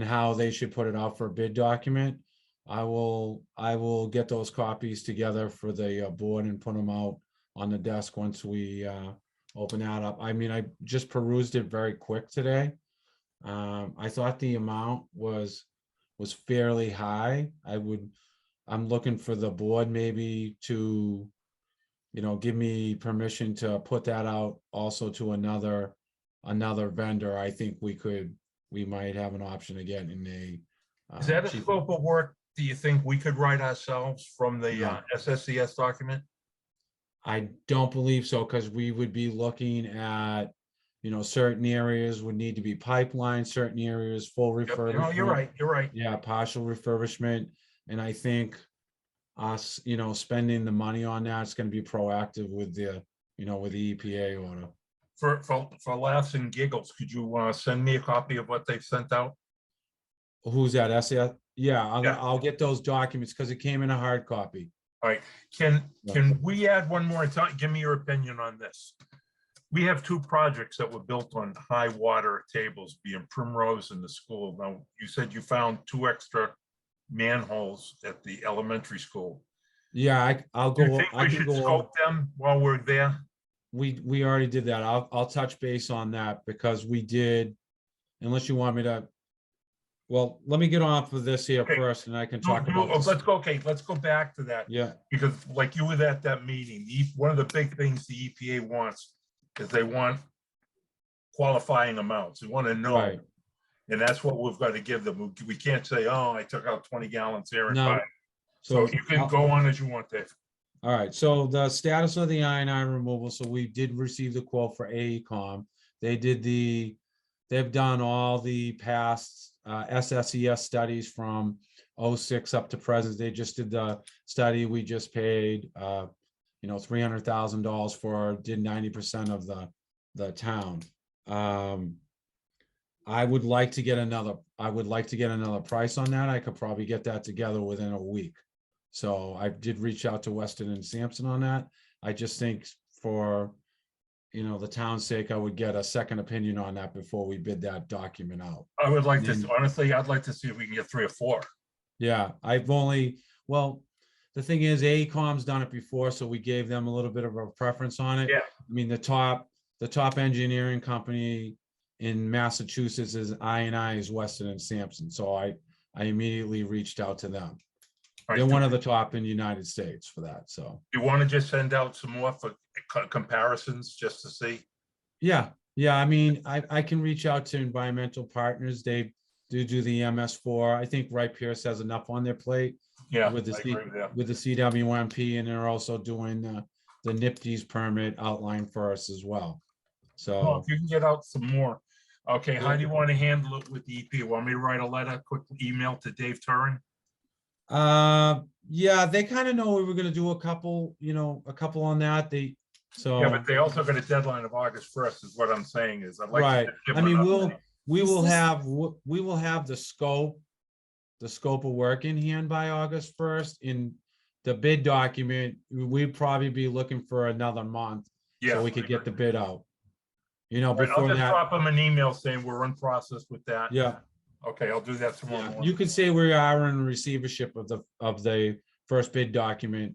how they should put it out for a bid document. I will get those copies together for the board and put them out on the desk once we open that up. I mean, I just perused it very quick today. I thought the amount was fairly high. I'm looking for the board maybe to, give me permission to put that out also to another vendor. I think we might have an option of getting a. Is that a cheaper- scope of work, do you think we could write ourselves from the No. SSCS document? I don't believe so, because we would be looking at, certain areas would need to be pipeline, certain areas full Yep, refurbishment. no, you're right, you're right. Yeah, partial refurbishment, and I think us, spending the money on that, it's gonna be proactive with the, with the EPA order. For laughs and giggles, could you send me a copy of what they've sent out? Who's that, SES? Yeah, Yeah. I'll get those documents, because it came in a hard copy. All right, can we add one more time? Give me your opinion on this. We have two projects that were built on high water tables, being Primrose and the school. Now, you said you found 2 extra manholes at the elementary school. Yeah, I'll Do you go, think I we can should go, scope them while we're there? we already did that. I'll touch base on that, because we did, unless you want me to. Well, let me get off of this here Okay. first, and I can talk about this. Let's go back to that. Yeah, Because like you were at that meeting, one of the big things the EPA wants is they want qualifying amounts. They want to know. right. And that's what we've got to give them. We can't say, oh, I took out 20 gallons here and No. five. So you can go on as you want, Dave. All right, so the status of the I&I removal, so we did receive the quote for AECom. They've done all the past SSES studies from 06 up to present. They just did the study. We just paid, $300,000 for, did 90% of the town. I would like to get another price on that. I could probably get that together within a week. So I did reach out to Weston and Sampson on that. I just think for, the town's sake, I would get a second opinion on that before we bid that document out. I would like to, And- honestly, I'd like to see if we can get 3 or 4. Yeah, the thing is, AECom's done it before, so we gave them a little bit of a preference on it. Yeah. I mean, the top engineering company in Massachusetts is I&I is Weston and Sampson. So I immediately reached out to them. All They're right, one of the top in the United States for that, so. you want to just send out some more for comparisons just to see? Yeah, I mean, I can reach out to environmental partners. They do the MS4. I think Wright Pierce has enough on their plate Yeah, with the I agree with that. with the CWMP, and they're also doing the NIPD's permit outline for us as well. Well, So, if you can get out some more. Okay, how do you want to handle it with the EP? Want me to write a letter, quick email to Dave Turin? yeah, they kind of know we were gonna do a couple on that. Yeah, but they also got a deadline of August 1st is what I'm saying is I'd like. to Right, give I them mean, enough we Is will this- have the scope of work in hand by August 1st. In the bid document, we'd probably be looking for another month, Yeah, so we could get the bid out. Right, I'll Before just that, drop them an email saying we're in process with that. yeah, Okay, I'll do that tomorrow yeah, morning. you could say we are in receivership of the first bid document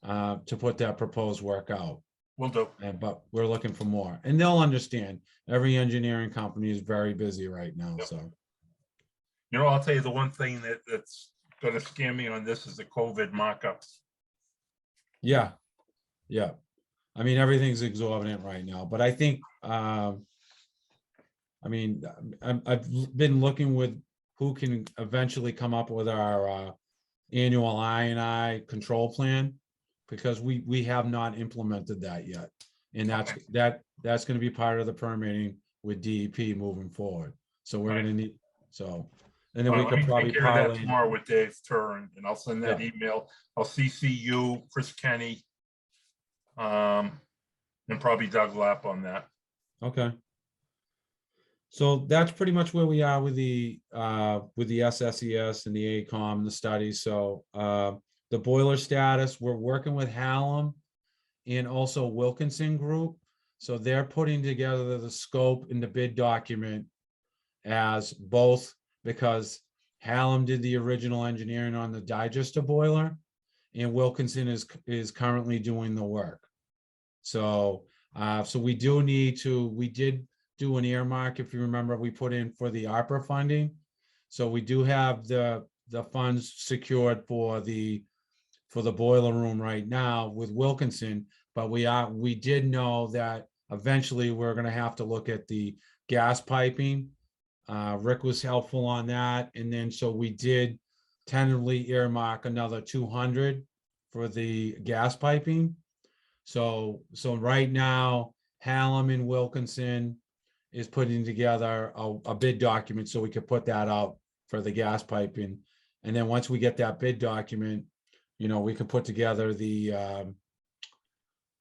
to put that proposed work out. Will do. But we're looking for more, and they'll understand. Every engineering company is very busy right now, Yep. so. You know, I'll tell you the one thing that's gonna scare me on this is the COVID markups. Yeah. I mean, everything's exorbitant right now, but I think, I've been looking with who can eventually come up with our annual I&I control plan, because we have not implemented that yet. And that's gonna be part of the permitting with DEP moving forward. So we're gonna need, so, and then we Well, let could me probably take care of that parlay. tomorrow with Dave Turin, and I'll send that Yeah. email. I'll CC you, Chris Kenny, and probably Doug Lapp on that. Okay. So that's pretty much where we are with the SSES and the ACOM, the studies. So the boiler status, we're working with Hallam and also Wilkinson Group. So they're putting together the scope in the bid document as both, because Hallam did the original engineering on the digester boiler, and Wilkinson is currently doing the work. So so we do need to, we did do an earmark, if you remember, we put in for the ARPA funding. So we do have the funds secured for the boiler room right now with Wilkinson, but we did know that eventually we're gonna have to look at the gas piping. Rick was helpful on that, and then so we did tentatively earmark another 200 for the gas piping. So right now, Hallam and Wilkinson is putting together a bid document so we could put that out for the gas piping. And then once we get that bid document, you know, we can put together the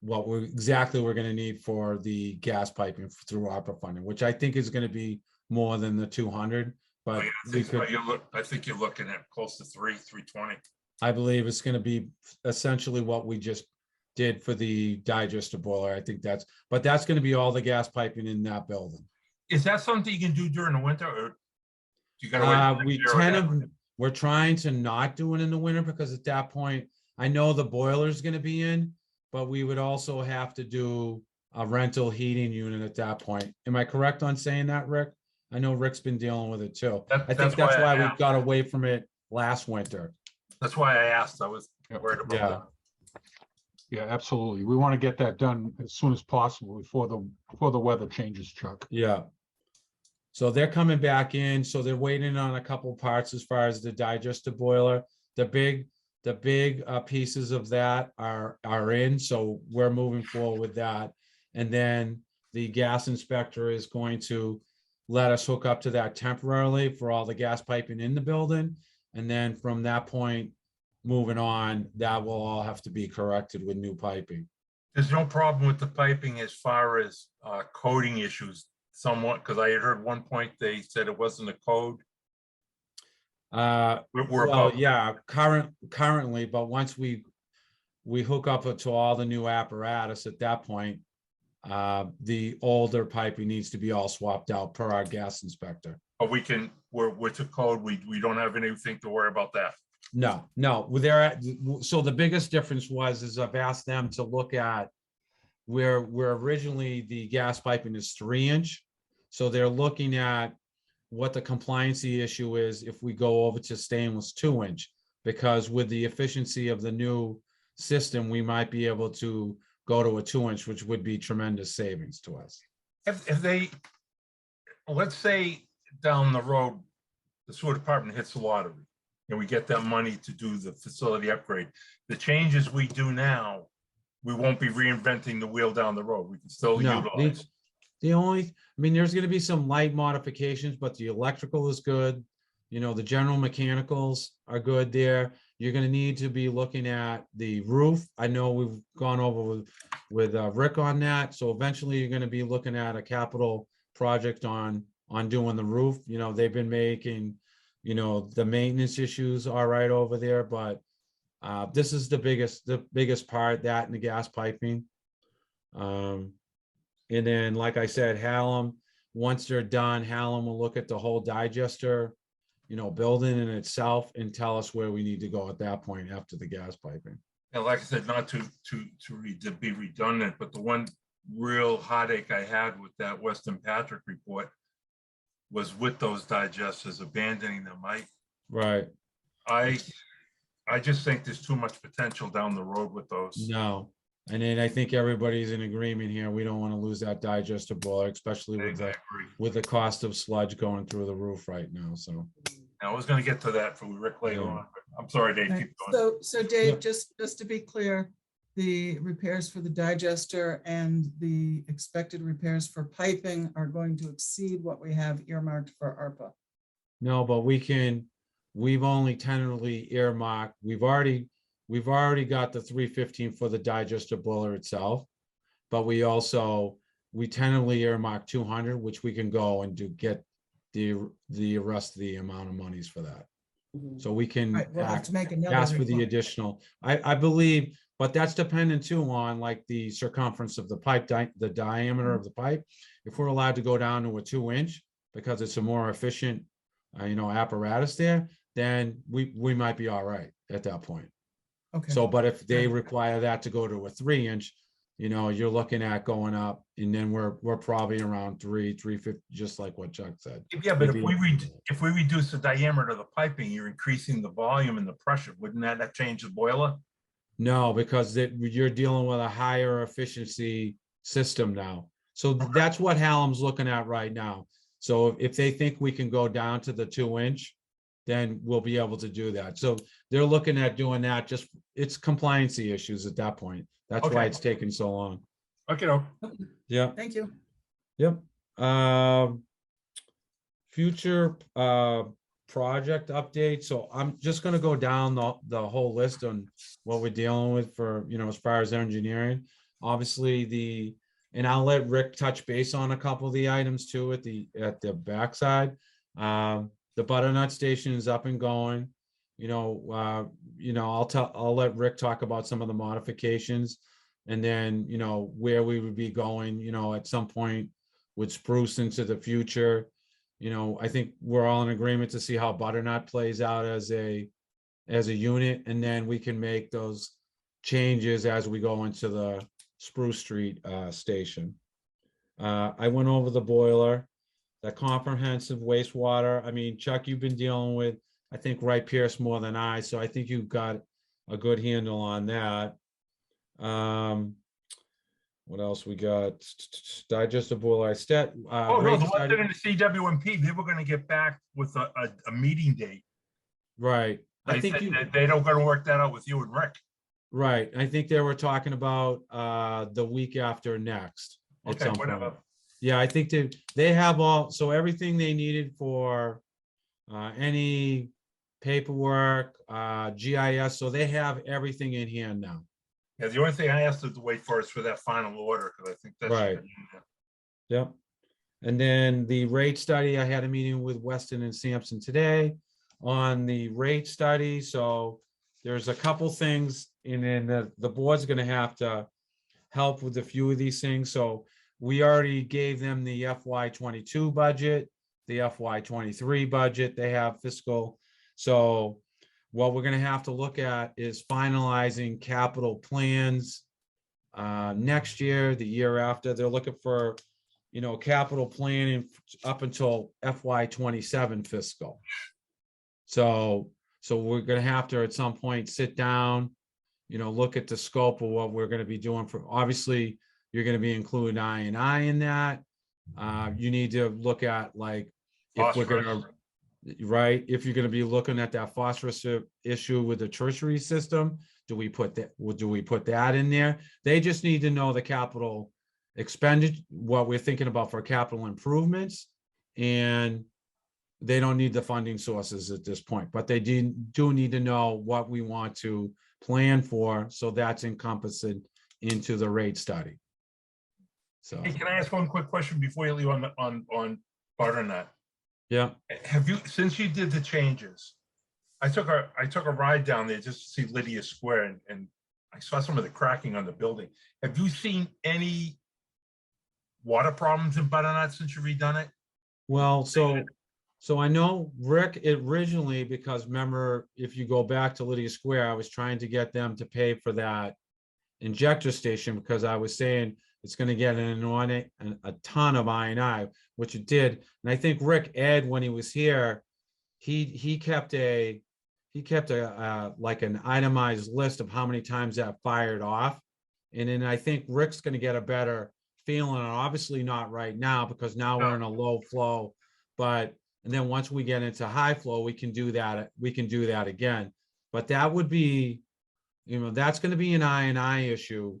what we're going to need for the gas piping through ARPA funding, which I think is going to be more than the 200. But we could, I think you're looking at close to 320. I believe it's going to be essentially what we just did for the digester boiler. I think that's going to be all the gas piping in that building. Is that something you can do during the winter, or you gotta wait? We're trying to not do it in the winter, because at that point, I know the boiler is going to be in, but we would also have to do a rental heating unit at that point. Am I correct on saying that, Rick? I know Rick's been dealing with it too. I think that's why we got away from it last winter. That's why I asked. I was worried about Yeah. that. Yeah, absolutely. We want to get that done as soon as possible before the weather changes, Chuck. Yeah. So they're coming back in. So they're waiting on a couple parts as far as the digester boiler. The big pieces of that are in. So we're moving forward with that. And then the gas inspector is going to let us hook up to that temporarily for all the gas piping in the building. And then from that point, moving on, that will all have to be corrected with new piping. There's no problem with the piping as far as coding issues somewhat, because I had heard one point they said it wasn't a code. Well, yeah, currently, but once we hook up to all the new apparatus at that point, the older piping needs to be all swapped out per our gas inspector. But we're to code, we don't have anything to worry about that. No, so the biggest difference is I've asked them to look at where originally the gas piping is 3-inch. So they're looking at what the compliancy issue is if we go over to stainless 2-inch, because with the efficiency of the new system, we might be able to go to a 2-inch, which would be tremendous savings to us. If they, let's say down the road, the sewer department hits the lottery and we get that money to do the facility upgrade, the changes we do now, we won't be reinventing the wheel down the road. We can still utilize. There's going to be some light modifications, but the electrical is good. You know, the general mechanicals are good there. You're going to need to be looking at the roof. I know we've gone over with Rick on that. So eventually you're going to be looking at a capital project on doing the roof. You know, they've been making, you know, the maintenance issues all right over there, but this is the biggest part, that and the gas piping. And then, like I said, Hallam, once they're done, Hallam will look at the whole digester, you know, building in itself and tell us where we need to go at that point after the gas piping. And like I said, not to be redundant, but the one real heartache I had with that Weston Patrick report was with those digesters, abandoning them. I just think there's too much potential down the road with those. No. And then I think everybody's in agreement here. We don't want to lose that digester boiler, especially with the cost of sludge going through the roof right now. So I was gonna get to that for Rick later Yeah. on. But I'm sorry, Dave, Right. keep going. So Dave, Yep. just to be clear, the repairs for the digester and the expected repairs for piping are going to exceed what we have earmarked for ARPA. No, but we've only tentatively earmarked, we've already got the 315 for the digester boiler itself. But we tentatively earmarked 200, which we can go and get the rest of the amount of monies for that. So we can Right, we'll have to make another ask for the request. additional, I believe, but that's dependent too on like the circumference of the pipe, the diameter of the pipe. If we're allowed to go down to a 2-inch, because it's a more efficient, apparatus there, then we might be all right at that point. Okay. So, but if they Good. require that to go to a 3-inch, you're looking at going up, and then we're probably around 350, just like what Chuck said. Yeah, but Maybe- if we reduce the diameter of the piping, you're increasing the volume and the pressure. Wouldn't that change the boiler? No, because you're dealing with a higher efficiency system now. So that's what Hallam's looking at right now. So if they think we can go down to the 2-inch, then we'll be able to do that. So they're looking at doing that, it's compliancy issues at that point. That's why Okay. it's taking so long. Okay, no. Yeah. Thank you. Yep. Future project update. So I'm just gonna go down the whole list on what we're dealing with for, as far as engineering. Obviously and I'll let Rick touch base on a couple of the items too at the backside. The Butternut Station is up and going. I'll let Rick talk about some of the modifications. And then, where we would be going, at some point with Spruce into the future. I think we're all in agreement to see how Butternut plays out as a unit, and then we can make those changes as we go into the Spruce Street station. I went over the boiler, the comprehensive wastewater. I mean, Chuck, you've been dealing with, I think, Wright Pierce more than I, so I think you've got a good handle on that. What else we got? Digestible boiler. Oh, no, the one thing in the CWMP, they were gonna get back with a meeting date. Right. I They think said that they don't gonna work that out with you and Rick. right. I think they were talking about the week after next. At Okay, some point. whatever. Yeah, I think they have so everything they needed for any paperwork, GIS, so they have everything in hand now. Yeah, the only thing I asked them to wait for is for that final order, because I think that's. Right. Yep. And then the rate study, I had a meeting with Weston and Sampson today on the rate study. So there's a couple things, and then the board's gonna have to help with a few of these things. So we already gave them the FY22 budget, the FY23 budget. They have fiscal. So what we're gonna have to look at is finalizing capital plans next year, the year after. They're looking for, capital planning up until FY27 fiscal. So we're gonna have to at some point sit down, look at the scope of what we're gonna be doing for, obviously, you're gonna be including I&I in that. You need to look at like, if we're gonna, right, if you're gonna be looking at that phosphorus issue with the tertiary system, do we put that in there? They just need to know the capital expenditure, what we're thinking about for capital improvements, and they don't need the funding sources at this point, but they do need to know what we want to plan for, so that's encompassed into the rate study. So, Hey, can I ask one quick question before you leave on Butternut? yeah. Have you, since you did the changes, I took a ride down there just to see Lydia Square, and I saw some of the cracking on the building. Have you seen water problems in Butternut since you redone it? Well, so I know Rick originally, because remember, if you go back to Lydia Square, I was trying to get them to pay for that injector station, because I was saying it's going to get a ton of I&I, which it did. And I think Rick Ed, when he was here, he kept like an itemized list of how many times that fired off. And then I think Rick's going to get a better feeling, obviously not right now, because now we're in a low flow, but And then once we get into high flow, we can do that again. But that would be, that's going to be an I&I issue,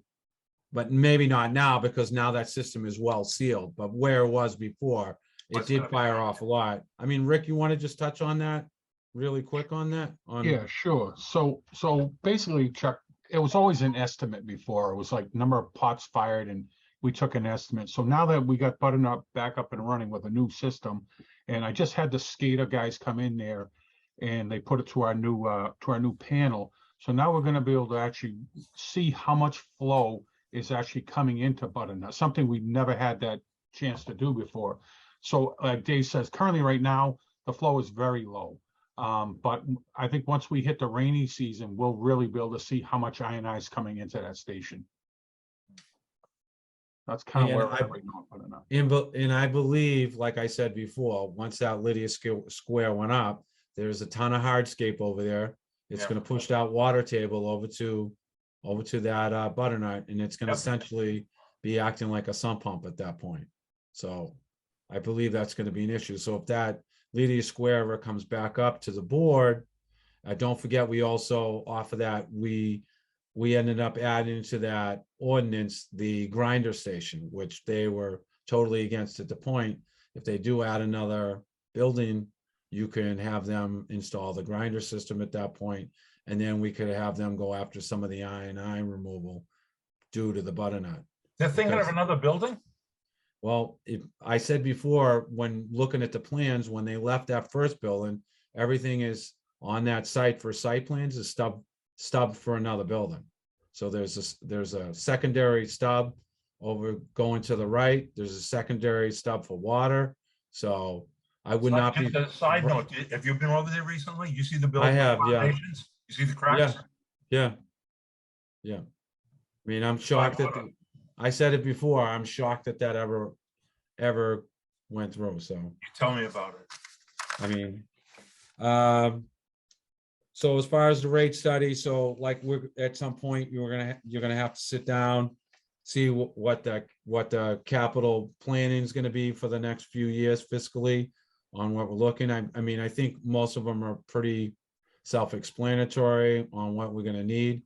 but maybe not now because now that system is well sealed, but where it was before, it What's did gonna be fire done? off a lot. I mean, Rick, you want to just touch on that really quick on that? Yeah, sure. So basically, Chuck, it was always an estimate before. It was like number of pots fired and we took an estimate. So now that we got Butternut back up and running with a new system, and I just had the SCADA guys come in there and they put it to our new panel. So now we're gonna be able to actually see how much flow is actually coming into Butternut, something we never had that chance to do before. So like Dave says, currently right now, the flow is very low. But I think once we hit the rainy season, we'll really be able to see how much I is coming into that station. That's kind of And where we're at right now. I don't know. And I believe, like I said before, once that Lydia Square went up, there's a ton of hardscape over there. It's Yeah. gonna push that water table over to that Butternut, and it's gonna Yep. essentially be acting like a sump pump at that point. So I believe that's gonna be an issue. So if that Lydia Square ever comes back up to the board, don't forget, we also, off of that, we ended up adding to that ordinance, the grinder station, which they were totally against at the point. If they do add another building, you can have them install the grinder system at that point, and then we could have them go after some of the I&I removal due to the Butternut. They're thinking of Because- another building? Well, if I said before, when looking at the plans, when they left that first building, everything is on that site for site plans is stub for another building. So there's a secondary stub over going to the right. There's a secondary stub for water. So I would not be. Just a side note, have you been over there recently? You see the building? have, yeah. foundations? You see the cracks? Yeah. I mean, I'm shocked that, I said it before, I'm shocked that ever went through, so. You tell me about it. I mean, so as far as the rate study, so like we're at some point, you're gonna have to sit down, see what the capital planning is gonna be for the next few years fiscally on what we're looking at. I mean, I think most of them are pretty self-explanatory on what we're gonna need.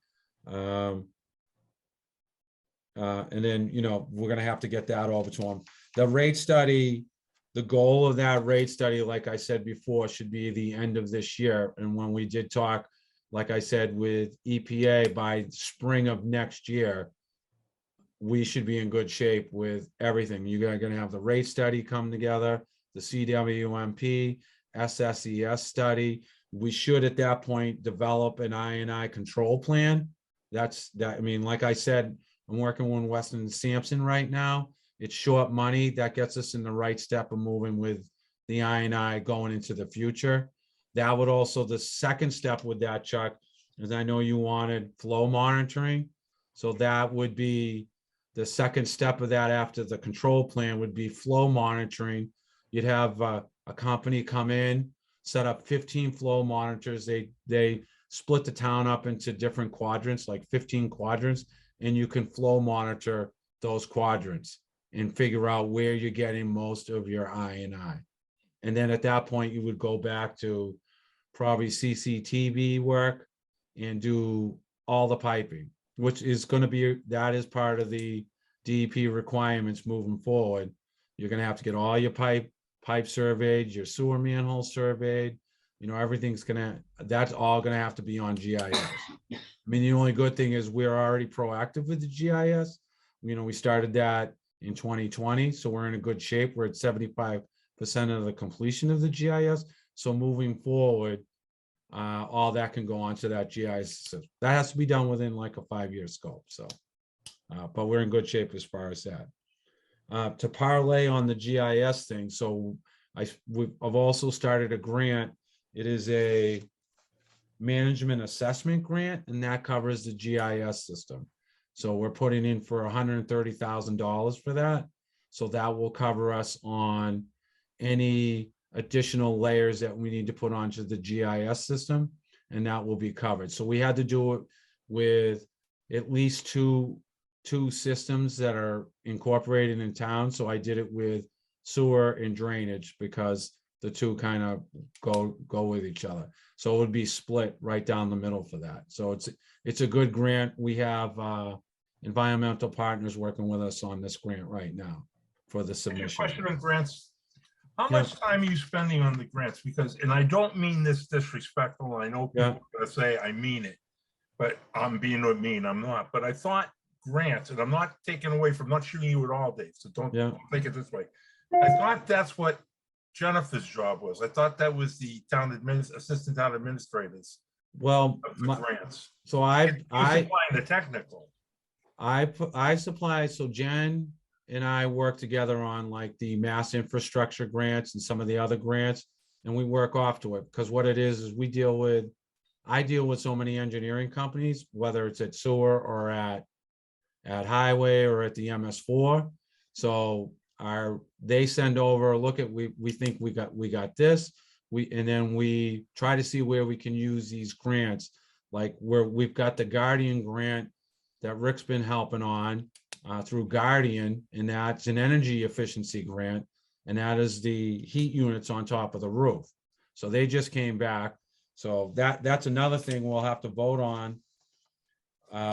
And then, we're gonna have to get that over to them. The rate study, the goal of that rate study, like I said before, should be the end of this year. And when we did talk, like I said, with EPA, by spring of next year, we should be in good shape with everything. You're gonna have the rate study come together, the CWMP, SSES study. We should at that point develop an I&I control plan. I mean, like I said, I'm working with Weston and Sampson right now. It's short money. That gets us in the right step of moving with the I&I going into the future. That would also, the second step with that, Chuck, is I know you wanted flow monitoring. So that would be the second step of that after the control plan would be flow monitoring. You'd have a company come in, set up 15 flow monitors. They split the town up into different quadrants, like 15 quadrants, and you can flow monitor those quadrants and figure out where you're getting most of your I&I. And then at that point, you would go back to probably CCTV work and do all the piping, which is going to be, that is part of the DEP requirements moving forward. You're going to have to get all your pipe surveyed, your sewer manhole surveyed, everything's that's all going to have to be on GIS. I mean, the only good thing is we're already proactive with the GIS. We started that in 2020, so we're in a good shape. We're at 75% of the completion of the GIS. So moving forward, all that can go onto that GIS system. That has to be done within like a 5-year scope. So, but we're in good shape as far as that. To parlay on the GIS thing, so I've also started a grant. It is a management assessment grant, and that covers the GIS system. So we're putting in for $130,000 for that. So that will cover us on any additional layers that we need to put onto the GIS system, and that will be covered. So we had to do it with at least two systems that are incorporated in town. So I did it with sewer and drainage because the two kind of go with each other. So it would be split right down the middle for that. So it's a good grant. We have environmental partners working with us on this grant right now for the I have a submission. question on grants. How Yeah. much time are you spending on the grants? Because, and I don't mean this disrespectful, I know people Yeah. are gonna say I mean it, but I'm being mean, I'm not. But I thought grants, and I'm not taking away from, not shooting you at all, Dave, so don't Yeah. think it this way. I thought that's what Jennifer's job was. I thought that was the assistant town administrators Well, of the grants. so You I supplying the technical. I supply, so Jen and I work together on like the mass infrastructure grants and some of the other grants, and we work off to it, because what it is I deal with so many engineering companies, whether it's at sewer or at highway or at the MS4. So they send over, look at, we think we got this, and then we try to see where we can use these grants, like where we've got the Guardian grant that Rick's been helping on through Guardian, and that's an energy efficiency grant, and that is the heat units on top of the roof. So they just came back. So that's another thing we'll have to vote on,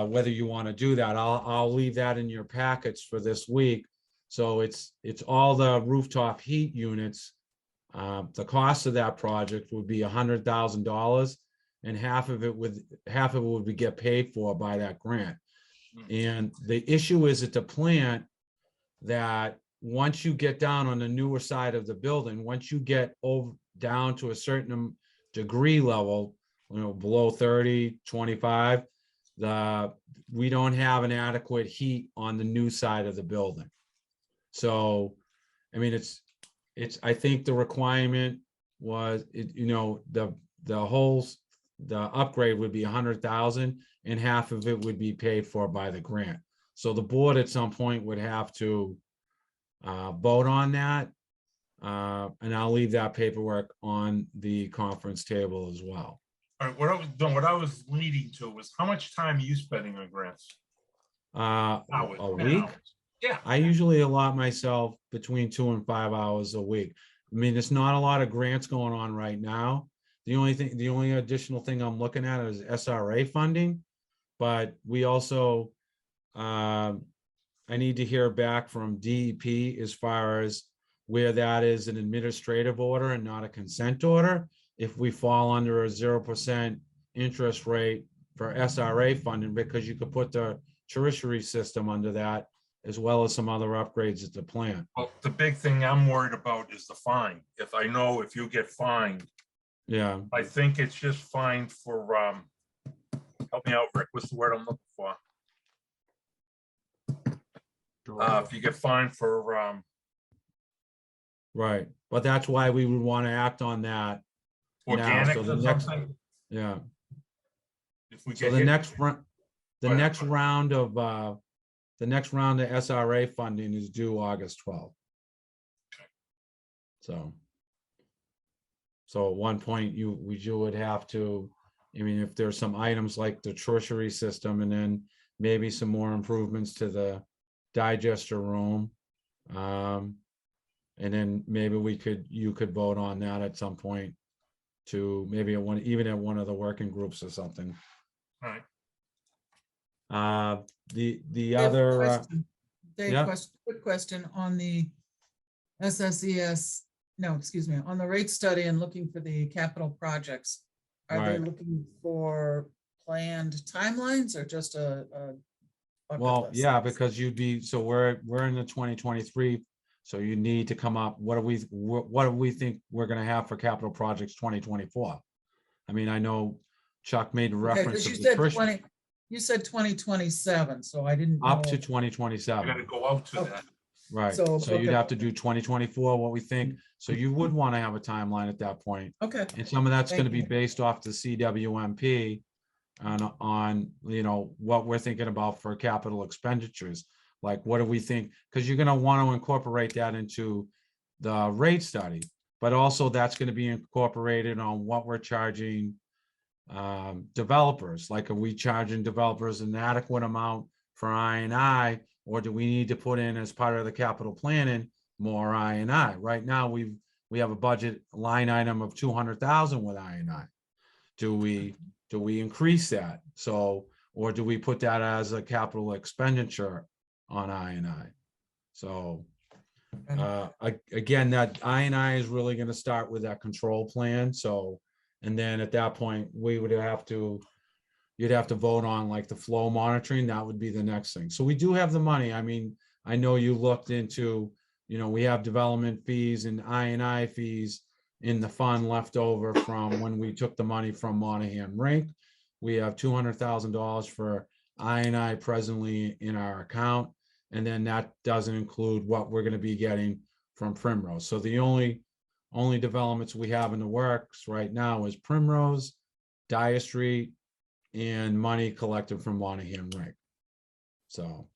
whether you want to do that. I'll leave that in your packets for this week. So it's all the rooftop heat units. The cost of that project would be $100,000, and half of it would get paid for by that grant. And the issue is at the plant that once you get down on the newer side of the building, once you get down to a certain degree level, below 30, 25, we don't have an adequate heat on the new side of the building. So, I mean, I think the requirement was, the upgrade would be 100,000, and half of it would be paid for by the grant. So the board at some point would have to vote on that. And I'll leave that paperwork on the conference table as well. All right, what I was leading to was, how much time are you spending on grants? A Hours, week? hours. Yeah. I usually allot myself between 2 and 5 hours a week. I mean, there's not a lot of grants going on right now. The only additional thing I'm looking at is SRA funding, but we also, I need to hear back from DEP as far as where that is an administrative order and not a consent order. If we fall under a 0% interest rate for SRA funding, because you could put the tertiary system under that, as well as some other upgrades at the plant. Well, the big thing I'm worried about is the fine. If you get fined, Yeah, I think it's just fined for, help me out, Rick, what's the word I'm looking for? If you get fined for, right. But that's why we would want to act on that. organic so the or next- something. Yeah. If we So get the hit- next Go ahead. next round of SRA funding is due August 12th. So at one point you would have to, I mean, if there's some items like the tertiary system, and then maybe some more improvements to the digester room. And then maybe you could vote on that at some point to maybe even at one of the working groups or something. All right. The Dave, other, question. Dave, yeah. quick question on the SSES, no, excuse me, on the rate study and looking for the capital projects. Are they Right. looking for planned timelines or just a bucket well, list? yeah, because we're in the 2023, so you need to come up, what do we think we're gonna have for capital projects 2024? I mean, I know Chuck made Okay, reference 'cause to you the said tertiary, you said 2027, so I didn't up know. to I gotta 2027. go out to Oh. that. Right, So, so you'd okay. have to do 2024, what we think. So you would want to have a timeline at that point. Okay, And some of that's Thank going to be you. based off the CWMP on, what we're thinking about for capital expenditures. Like, what do we think? Because you're going to want to incorporate that into the rate study, but also that's going to be incorporated on what we're charging developers. Like, are we charging developers an adequate amount for I&I? Or do we need to put in, as part of the capital planning, more I&I? Right now, we've we have a budget line item of 200,000 with I&I. Do we increase that? So, or do we put that as a capital expenditure on I&I? So, again, that I&I is really going to start with that control plan. So, and then at that point, you'd have to vote on like the flow monitoring. That would be the next thing. So we do have the money. I mean, I know you looked into, we have development fees and I&I fees in the fund left over from when we took the money from Monahan Rink. We have $200,000 for I&I presently in our account. And then that doesn't include what we're going to be getting from Primrose. So the only developments we have in the works right now is Primrose, Dyer Street, and money collected from Monahan Rink. So,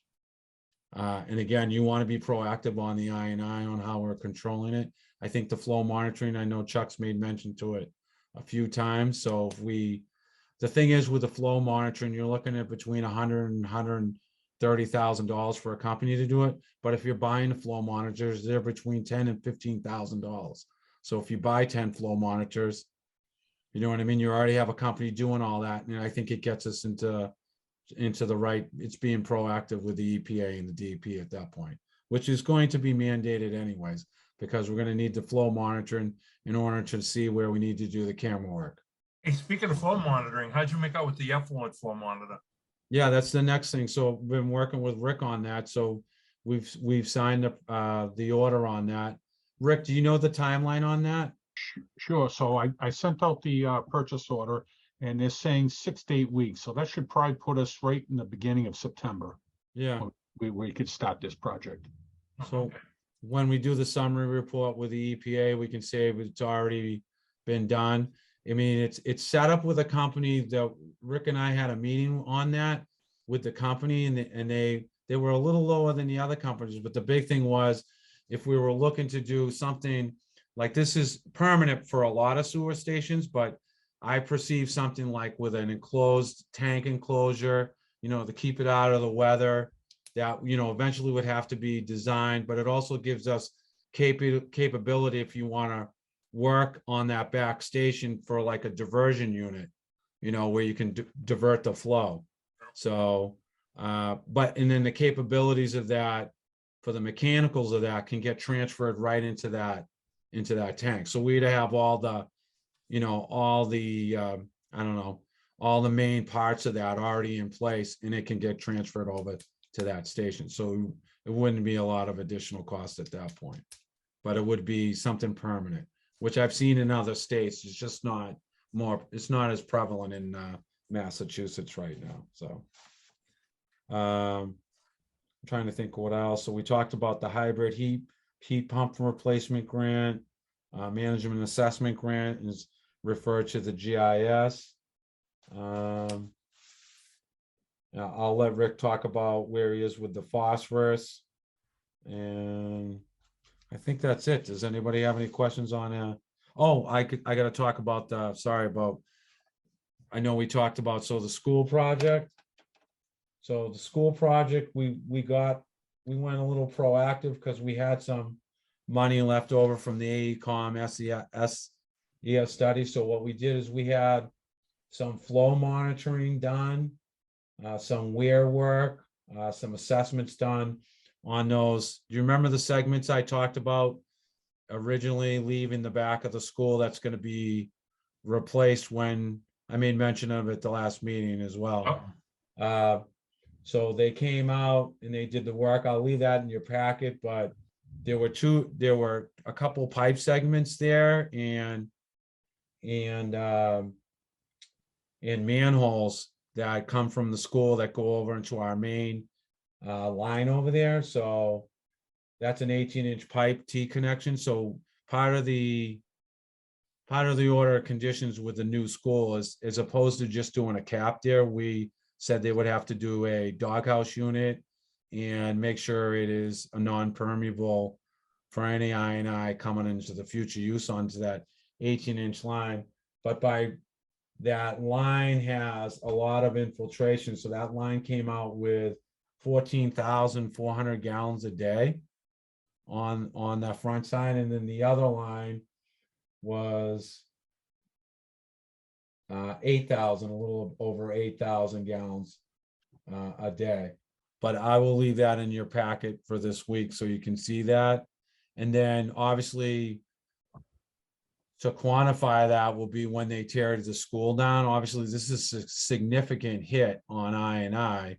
and again, you want to be proactive on the I&I on how we're controlling it. I think the flow monitoring, I know Chuck's made mention to it a few times. So if the thing is with the flow monitoring, you're looking at between $100,000 and $130,000 for a company to do it. But if you're buying the flow monitors, they're between $10,000 and $15,000. So if you buy 10 flow monitors, you know what I mean? You already have a company doing all that. And I think it gets us into the right, it's being proactive with the EPA and the DEP at that point, which is going to be mandated anyways, because we're going to need the flow monitoring in order to see where we need to do the camera work. Hey, speaking of flow monitoring, how'd you make out with the effluent flow monitor? Yeah, that's the next thing. So we've been working with Rick on that. So we've signed the order on that. Rick, do you know the timeline on that? Sure. So I sent out the purchase order and they're saying 6 to 8 weeks. So that should probably put us right in the beginning of September. Yeah. We could start this project. So when we do the summary report with the EPA, we can say it's already been done. I mean, it's set up with a company that Rick and I had a meeting on that with the company, and they were a little lower than the other companies. But the big thing was, if we were looking to do something like this, is permanent for a lot of sewer stations, but I perceive something like with an enclosed tank enclosure, to keep it out of the weather, that eventually would have to be designed. But it also gives us capability if you want to work on that back station for like a diversion unit, where you can divert the flow. So, and then the capabilities of that for the mechanicals of that can get transferred right into that tank. So we'd have all the, all the main parts of that already in place, and it can get transferred over to that station. So it wouldn't be a lot of additional cost at that point, but it would be something permanent, which I've seen in other states. It's just it's not as prevalent in Massachusetts right now. So I'm trying to think what else. So we talked about the hybrid heat pump replacement grant, management assessment grant is referred to the GIS. I'll let Rick talk about where he is with the phosphorus, and I think that's it. Does anybody have any questions on I got to talk about I know we talked about, the school project. So the school project, we went a little proactive because we had some money left over from the AECOM SES study. So what we did is we had some flow monitoring done, some weir work, some assessments done on those. Do you remember the segments I talked about originally leaving the back of the school that's going to be replaced when I made mention of it the last meeting as well? So they came out and they did the work. I'll leave that in your packet, but there were a couple pipe segments there and manholes that come from the school that go over into our main line over there. So that's an 18-inch pipe T connection. So part of the order of conditions with the new school is, as opposed to just doing a cap there, we said they would have to do a doghouse unit and make sure it is a non-permeable for any I&I coming into the future use onto that 18-inch line. But by that line has a lot of infiltration. So that line came out with 14,400 gallons a day. on that front side, and then the other line was 8,000, a little over 8,000 gallons a day. But I will leave that in your packet for this week so you can see that. And then obviously to quantify that will be when they tear the school down. Obviously, this is a significant hit on I&I.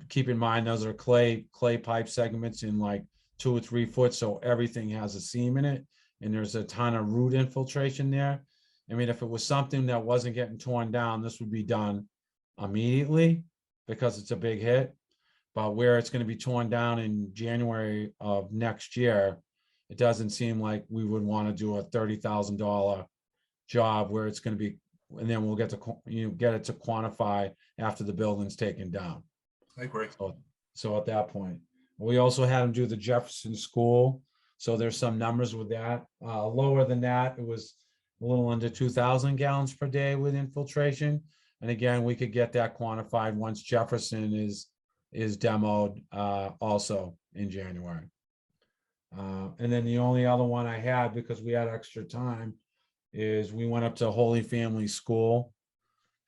Keep in mind, those are clay pipe segments in like 2 or 3 foot. So everything has a seam in it, and there's a ton of root infiltration there. I mean, if it was something that wasn't getting torn down, this would be done immediately because it's a big hit. But where it's going to be torn down in January of next year, it doesn't seem like we would want to do a $30,000 job where it's going to be, and then we'll get to get it to quantify after the building's taken down. I agree. So at that point, we also had them do the Jefferson School. So there's some numbers with that. Lower than that, it was a little under 2,000 gallons per day with infiltration. And again, we could get that quantified once Jefferson is demoed also in January. And then the only other one I had, because we had extra time, is we went up to Holy Family School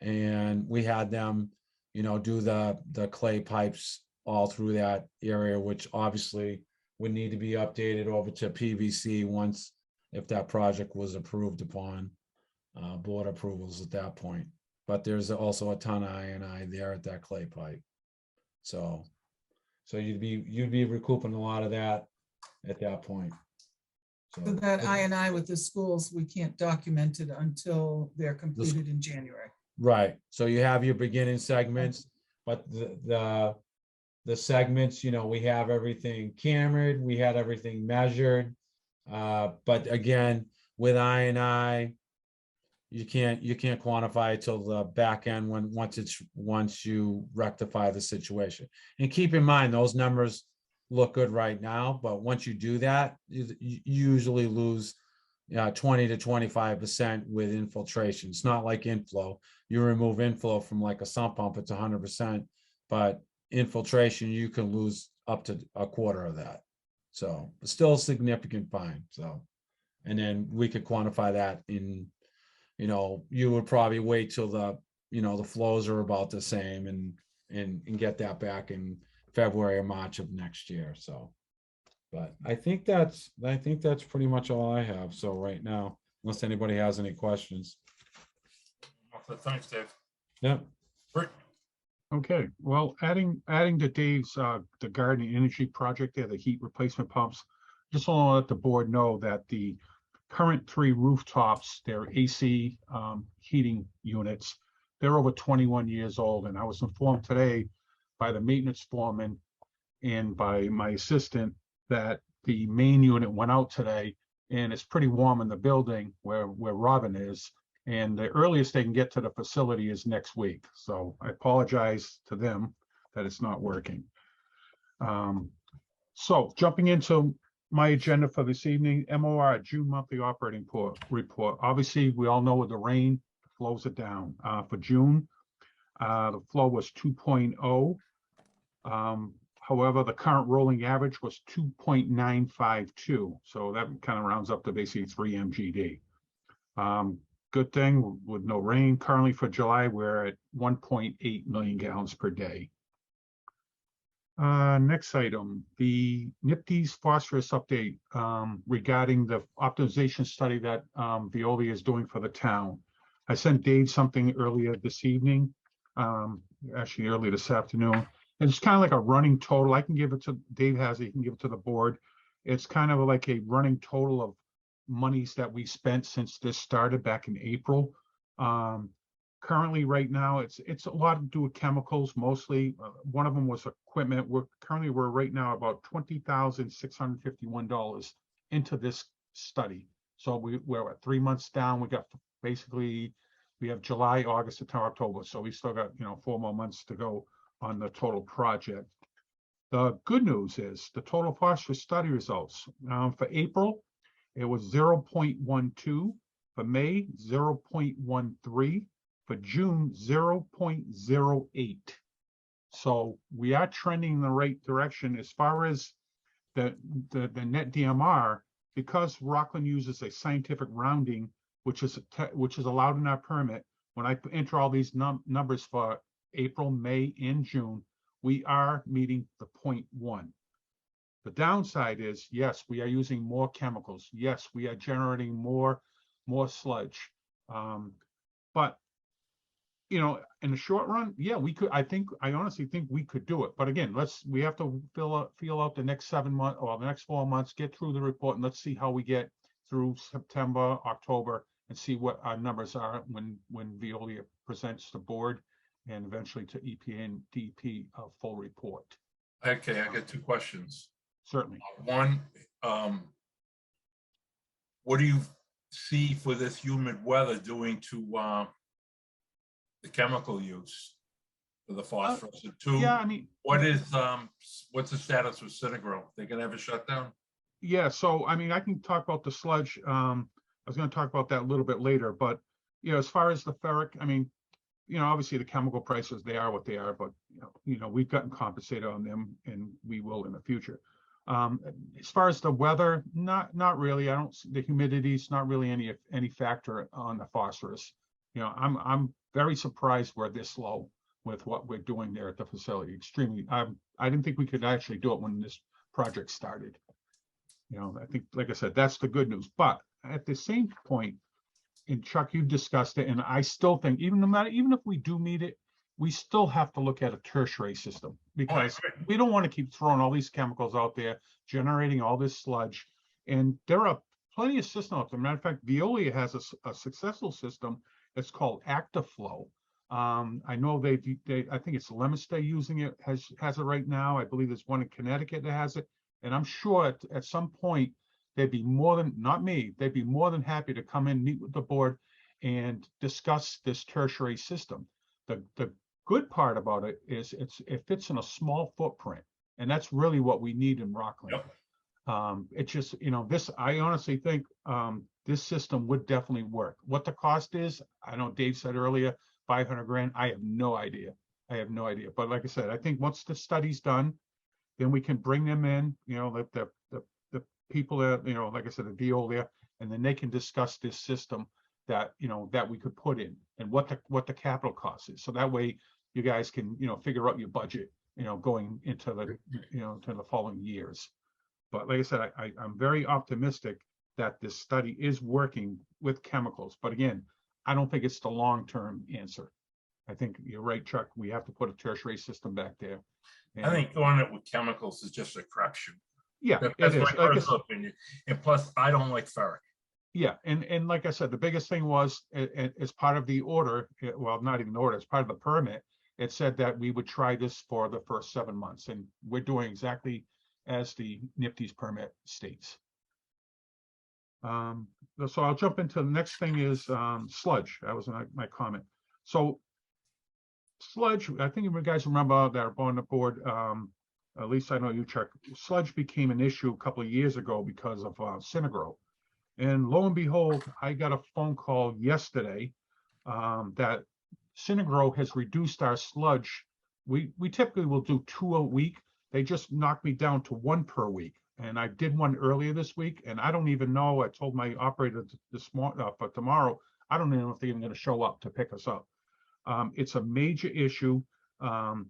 and we had them, do the clay pipes all through that area, which obviously would need to be updated over to PVC once, if that project was approved upon board approvals at that point. But there's also a ton of I&I there at that clay pipe. So you'd be recouping a lot of that at that point. So that I&I with the schools, we can't document it until they're completed in January. Right. So you have your beginning segments, but the segments, we have everything cambered, we had everything measured. But again, with I&I, you can't quantify it till the back end once you rectify the situation. And keep in mind, those numbers look good right now, but once you do that, you usually lose 20 to 25% with infiltration. It's not like inflow. You remove inflow from like a sump pump, it's 100%, but infiltration, you can lose up to a quarter of that. So it's still a significant fine. So, and then we could quantify that in, you would probably wait till the flows are about the same and get that back in February or March of next year. So, but I think that's pretty much all I have. So right now, unless anybody has any questions. Thanks, Dave. Yeah. Rick? Okay, well, adding to Dave's, the garden energy project there, the heat replacement pumps, just want to let the board know that the current 3 rooftops, they're AC heating units, they're over 21 years old. And I was informed today by the maintenance foreman and by my assistant that the main unit went out today, and it's pretty warm in the building where Robin is. And the earliest they can get to the facility is next week. So I apologize to them that it's not working. So jumping into my agenda for this evening, MOR June monthly operating report. Obviously, we all know with the rain, flows are down. For June, the flow was 2.0. However, the current rolling average was 2.952. So that kind of rounds up to basically 3 MGD. Good thing with no rain. Currently for July, we're at 1.8 million gallons per day. Next item, the NIPD's phosphorus update regarding the optimization study that Veolia is doing for the town. I sent Dave something earlier this evening, actually early this afternoon. And it's kind of like a running total. I can give it to, Dave has it, he can give it to the board. It's kind of like a running total of monies that we spent since this started back in April. Currently right now, it's a lot to do with chemicals mostly. One of them was equipment. We're right now about $20,651 into this study. So we're at 3 months down. We got basically, we have July, August, September, October. So we still got 4 more months to go on the total project. The good news is the total phosphorus study results for April, it was 0.12, for May 0.13, for June 0.08. So we are trending in the right direction. As far as the net DMR, because Rockland uses a scientific rounding, which is allowed in our permit. When I enter all these numbers for April, May, and June, we are meeting the 0.1. The downside is, yes, we are using more chemicals. Yes, we are generating more sludge. But you know, in the short run, yeah, we could. I honestly think we could do it. But again, we have to feel out the next 7 months or the next 4 months, get through the report, and let's see how we get through September, October, and see what our numbers are when Veolia presents the board and eventually to EPA and DP a full report. Okay, I got two questions. Certainly. One, what do you see for this humid weather doing to the chemical use for the phosphorus? And two, Yeah, I mean, what's the status with Synagro? They gonna have a shutdown? yeah, so I mean, I can talk about the sludge. I was going to talk about that a little bit later, but you know, as far as the ferric, I mean, you know, obviously the chemical prices, they are what they are, but you know, we've gotten compensated on them, and we will in the future. As far as the weather, not really. I don't. The humidity is not really any factor on the phosphorus. You know, I'm very surprised we're this low with what we're doing there at the facility. Extremely. I didn't think we could actually do it when this project started. You know, I think, like I said, that's the good news. But at the same point, and Chuck, you've discussed it, and I still think even if we do meet it, we still have to look at a tertiary system, because we don't want to keep throwing all these chemicals out there, generating all this sludge. And there are plenty of systems out there. Matter of fact, Veolia has a successful system. It's called ActiFlow. I know I think it's Leominster using it, has it right now. I believe there's one in Connecticut that has it. And I'm sure at some point they'd be more than, not me, they'd be more than happy to come in, meet with the board and discuss this tertiary system. The good part about it is it fits in a small footprint, and that's really what we need in Rockland. Yep. It just, you know, I honestly think this system would definitely work. What the cost is, I know Dave said earlier, 500 grand. I have no idea. But like I said, I think once the study's done, then we can bring them in, you know, the people that, you know, like I said, the Veolia, and then they can discuss this system that, you know, that we could put in, and what the capital cost is. So that way you guys can, you know, figure out your budget, you know, going into the, you know, to the following years. But like I said, I'm very optimistic that this study is working with chemicals. But again, I don't think it's the long-term answer. I think you're right, Chuck. We have to put a tertiary system back there. And I think going it with chemicals is just a crapshoot. yeah, That's it my is. Like personal opinion. And plus, I don't like ferric. yeah, and like I said, the biggest thing was as part of the order, well, not even the order, as part of the permit, it said that we would try this for the first 7 months, and we're doing exactly as the NIPD's permit states. So I'll jump into the next thing is sludge. That was my comment. So sludge, I think you guys remember that on the board, at least I know you, Chuck, sludge became an issue a couple of years ago because of Synagro. And lo and behold, I got a phone call yesterday that Synagro has reduced our sludge. We typically will do 2 a week. They just knocked me down to 1 per week. And I did one earlier this week, and I don't even know. I told my operator this morning, for tomorrow, I don't even know if they're even going to show up to pick us up. It's a major issue. Veolia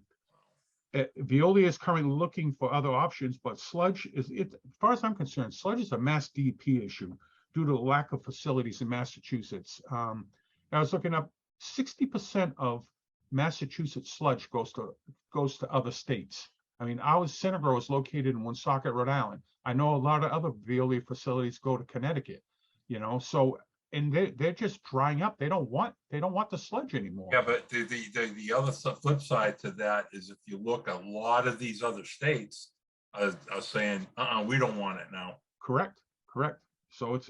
is currently looking for other options, but sludge is, as far as I'm concerned, sludge is a Mass DEP issue due to the lack of facilities in Massachusetts. I was looking up, 60% of Massachusetts sludge goes to other states. I mean, our Synagro is located in Woonsocket, Rhode Island. I know a lot of other Veolia facilities go to Connecticut, you know, so, and they're just drying up. They don't want the sludge anymore. Yeah, but the other flip side to that is, if you look, a lot of these other states are saying, we don't want it now. Correct. So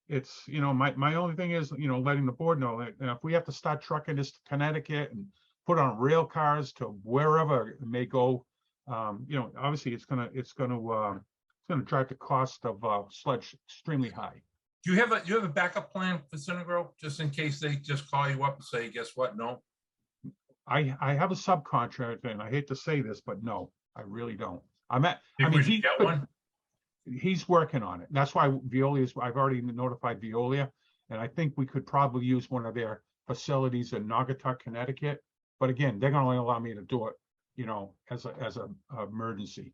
it's you know, my only thing is, you know, letting the board know that, you know, if we have to start trucking this to Connecticut and put on rail cars to wherever it may go, you know, obviously it's gonna drive the cost of sludge extremely high. Do you have a backup plan for Synagro, just in case they just call you up and say, guess what? No. I have a subcontractor, and I hate to say this, but no, I really don't. Think we should get one? he's working on it. That's why I've already notified Veolia, and I think we could probably use one of their facilities in Naugatuck, Connecticut. But again, they're gonna only allow me to do it, as a emergency.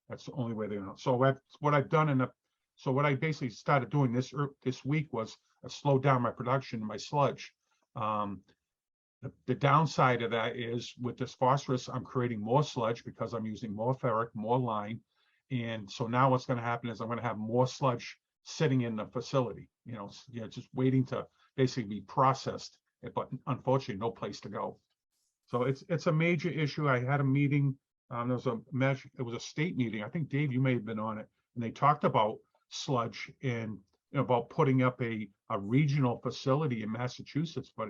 That's the only way they're gonna. So that's what I've done so what I basically started doing this week was I slowed down my production, my sludge. The downside of that is with this phosphorus, I'm creating more sludge because I'm using more ferric, more lime. And so now what's going to happen is I'm going to have more sludge sitting in the facility, just waiting to basically be processed, but unfortunately no place to go. So it's a major issue. I had a meeting, it was a state meeting. I think Dave, you may have been on it, and they talked about sludge and about putting up a regional facility in Massachusetts, but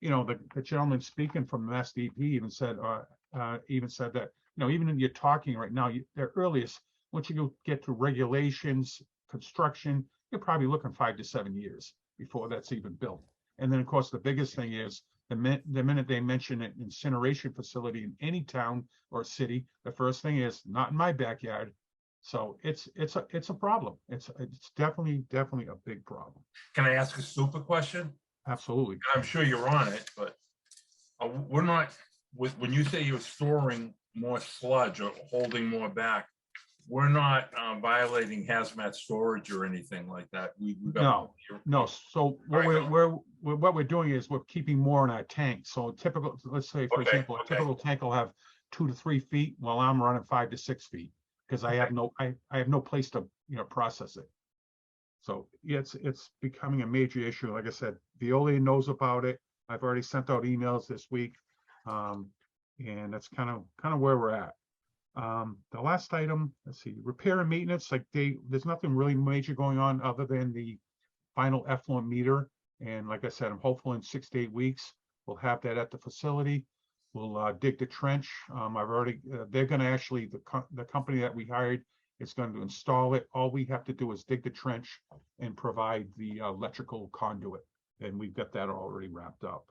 the gentleman speaking from Mass DEP even said that, even when you're talking right now, the earliest, once you get to regulations, construction, you're probably looking 5 to 7 years before that's even built. And then, of course, the biggest thing is the minute they mention an incineration facility in any town or city, the first thing is not in my backyard. So it's a problem. It's definitely a big problem. Can I ask a stupid question? Absolutely. I'm sure you're on it, but we're not, when you say you're storing more sludge or holding more back, we're not violating hazmat storage or anything like that. No. So what we're doing is we're keeping more in our tank. So typical, let's say, for example, a typical tank will have 2 to 3 feet, while I'm running 5 to 6 feet because I have no place to process it. So it's becoming a major issue. Like I said, Veolia knows about it. I've already sent out emails this week, and that's kind of where we're at. The last item, let's see, repair and maintenance. There's nothing really major going on other than the final effluent meter. And like I said, I'm hopeful in 6 to 8 weeks we'll have that at the facility. We'll dig the trench. They're going to actually, the company that we hired is going to install it. All we have to do is dig the trench and provide the electrical conduit. And we've got that already wrapped up.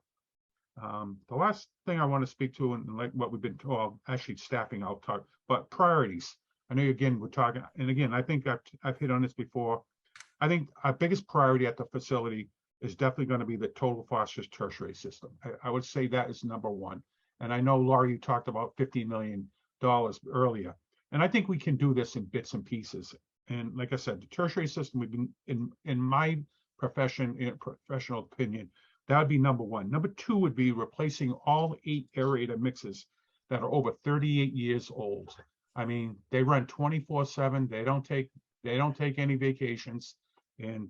The last thing I want to speak to, and like what we've been told, actually staffing, I'll talk, but priorities. I know again, we're talking, and again, I think I've hit on this before. I think our biggest priority at the facility is definitely going to be the total phosphorus tertiary system. I would say that is number one. And I know, Laurie, you talked about $50 million earlier. And I think we can do this in bits and pieces. And like I said, the tertiary system, we've been in my professional opinion, that would be number one. Number two would be replacing all 8 aerator mixes that are over 38 years old. I mean, they run 24/7. They don't take any vacations, and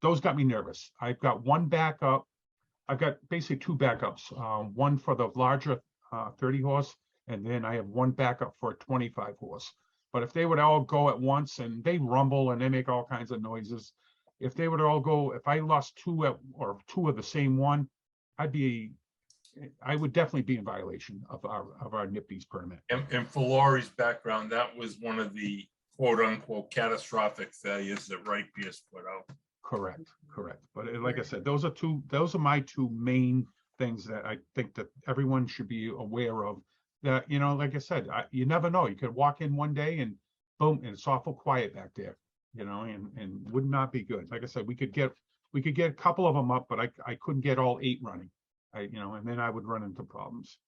those got me nervous. I've got one backup. I've got basically 2 backups. One for the larger 30 horse, and then I have one backup for a 25 horse. But if they would all go at once, and they rumble and they make all kinds of noises, if they would all go, if I lost 2 of the same one, I would definitely be in violation of our NIPD's permit. And for Laurie's background, that was one of the quote unquote catastrophic failures that Wright Pierce put out. Correct. But like I said, those are my 2 main things that I think that everyone should be aware of. That, like I said, you never know. You could walk in one day and boom, and it's awful quiet back there, and would not be good. Like I said, we could get a couple of them up, but I couldn't get all 8 running. And then I would run into problems.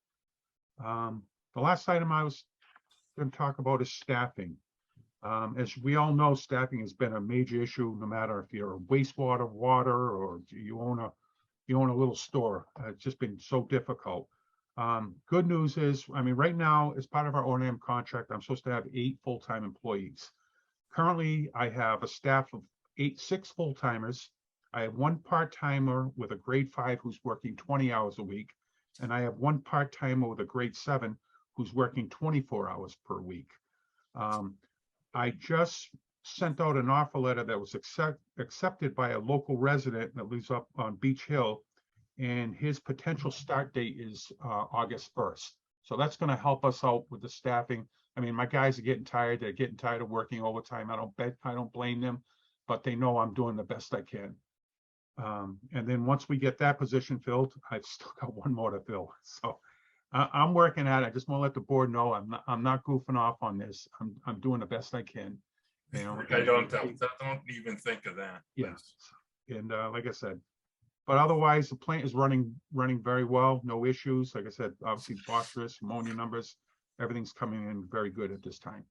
The last item I was going to talk about is staffing. As we all know, staffing has been a major issue, no matter if you're a wastewater, water, or you own a little store. It's just been so difficult. Good news is, right now, as part of our O&M contract, I'm supposed to have 8 full-time employees. Currently, I have a staff of 6 full-timers. I have 1 part-timer with a grade 5 who's working 20 hours a week, and I have 1 part-timer with a grade 7 who's working 24 hours per week. I just sent out an offer letter that was accepted by a local resident that lives up on Beach Hill, and his potential start date is August 1st. So that's going to help us out with the staffing. My guys are getting tired. They're getting tired of working overtime. I don't blame them, but they know I'm doing the best I can. And then once we get that position filled, I've still got 1 more to fill. So I'm working at it. I just want to let the board know I'm not goofing off on this. I'm doing the best I can. You know, I don't even think of that. Yes. And like I said, but otherwise, the plant is running very well, no issues. Like I said, obviously phosphorus, ammonia numbers, everything's coming in very good at this time.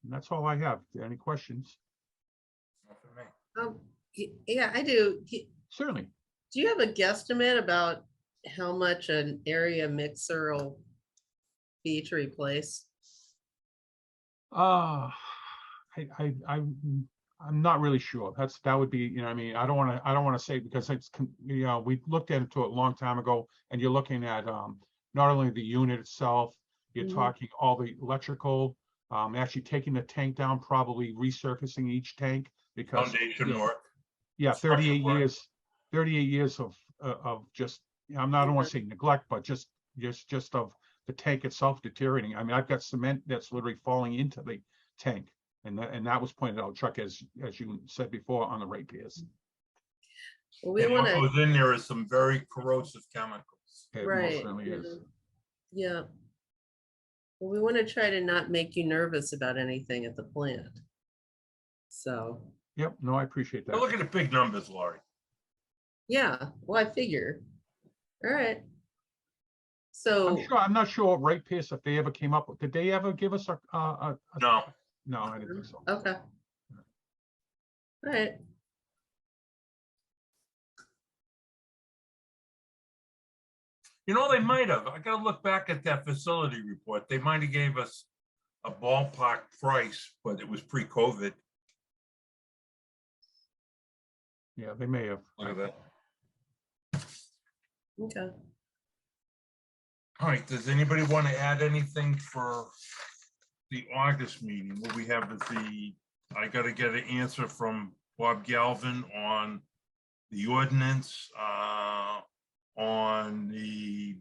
And that's all I have. Any questions? Not for me. Yeah, I do. Certainly. Do you have a guesstimate about how much an area mixer will be to replace? I'm not really sure. That would be, you know, I mean, I don't want to say because it's, you know, we looked into it a long time ago, and you're looking at not only the unit itself, you're Mhm. talking all the electrical, actually taking the tank down, probably resurfacing each tank because Foundation work. yeah, structural 38 work. years, 38 years of just, I don't want to say neglect, but just of the tank itself deteriorating. I mean, I've got cement that's literally falling into the tank. And that was pointed out, Chuck, as you said before, on the ratepayers. Well, we And want what to, goes in there is some very corrosive chemicals. It most right. certainly is. Yeah. Well, we want to try to not make you nervous about anything at the plant. So, Yep, no, I appreciate But that. look at the big numbers, Laurie. yeah, well, I figure. All right. So, I'm not sure what ratepayers, if they ever came up with, did they ever give us a No, no, I didn't think so. okay. All right. you know, they might have. I gotta look back at that facility report. They might have gave us a ballpark price, but it was pre-COVID. Yeah, they may have. Look at that. Okay. All right, does anybody want to add anything for the August meeting? What we have is I gotta get an answer from Bob Galvin on the ordinance, on the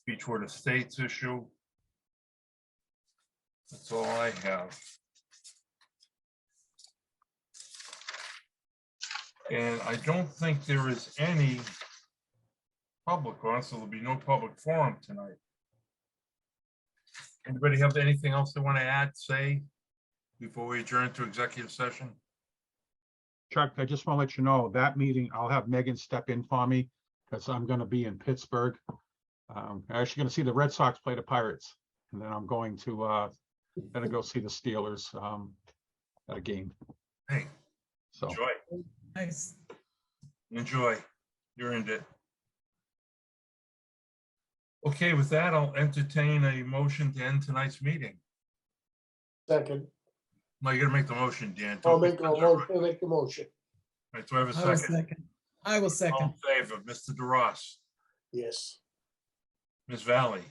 Beechwood Estates issue. That's all I have. And I don't think there is any public on, so there'll be no public forum tonight. Anybody have anything else they want to add, say, before we adjourn to executive session? Chuck, I just want to let you know, that meeting, I'll have Megan step in for me because I'm going to be in Pittsburgh. I'm actually going to see the Red Sox play the Pirates, and then I'm going to go see the Steelers at a game. Hey, So enjoy, Nice. enjoy. You're in it. Okay, with that, I'll entertain a motion to end tonight's meeting. Second, No, you're gonna make the motion, Dan. I'll Don't make be- a motion, make the motion. All right, do I have a I will second? second. I will All second. in favor, Mr. DeRoss, Yes. Ms. Valley,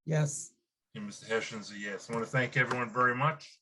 Yes. and Mr. Hessian's a yes. I want to thank everyone very much.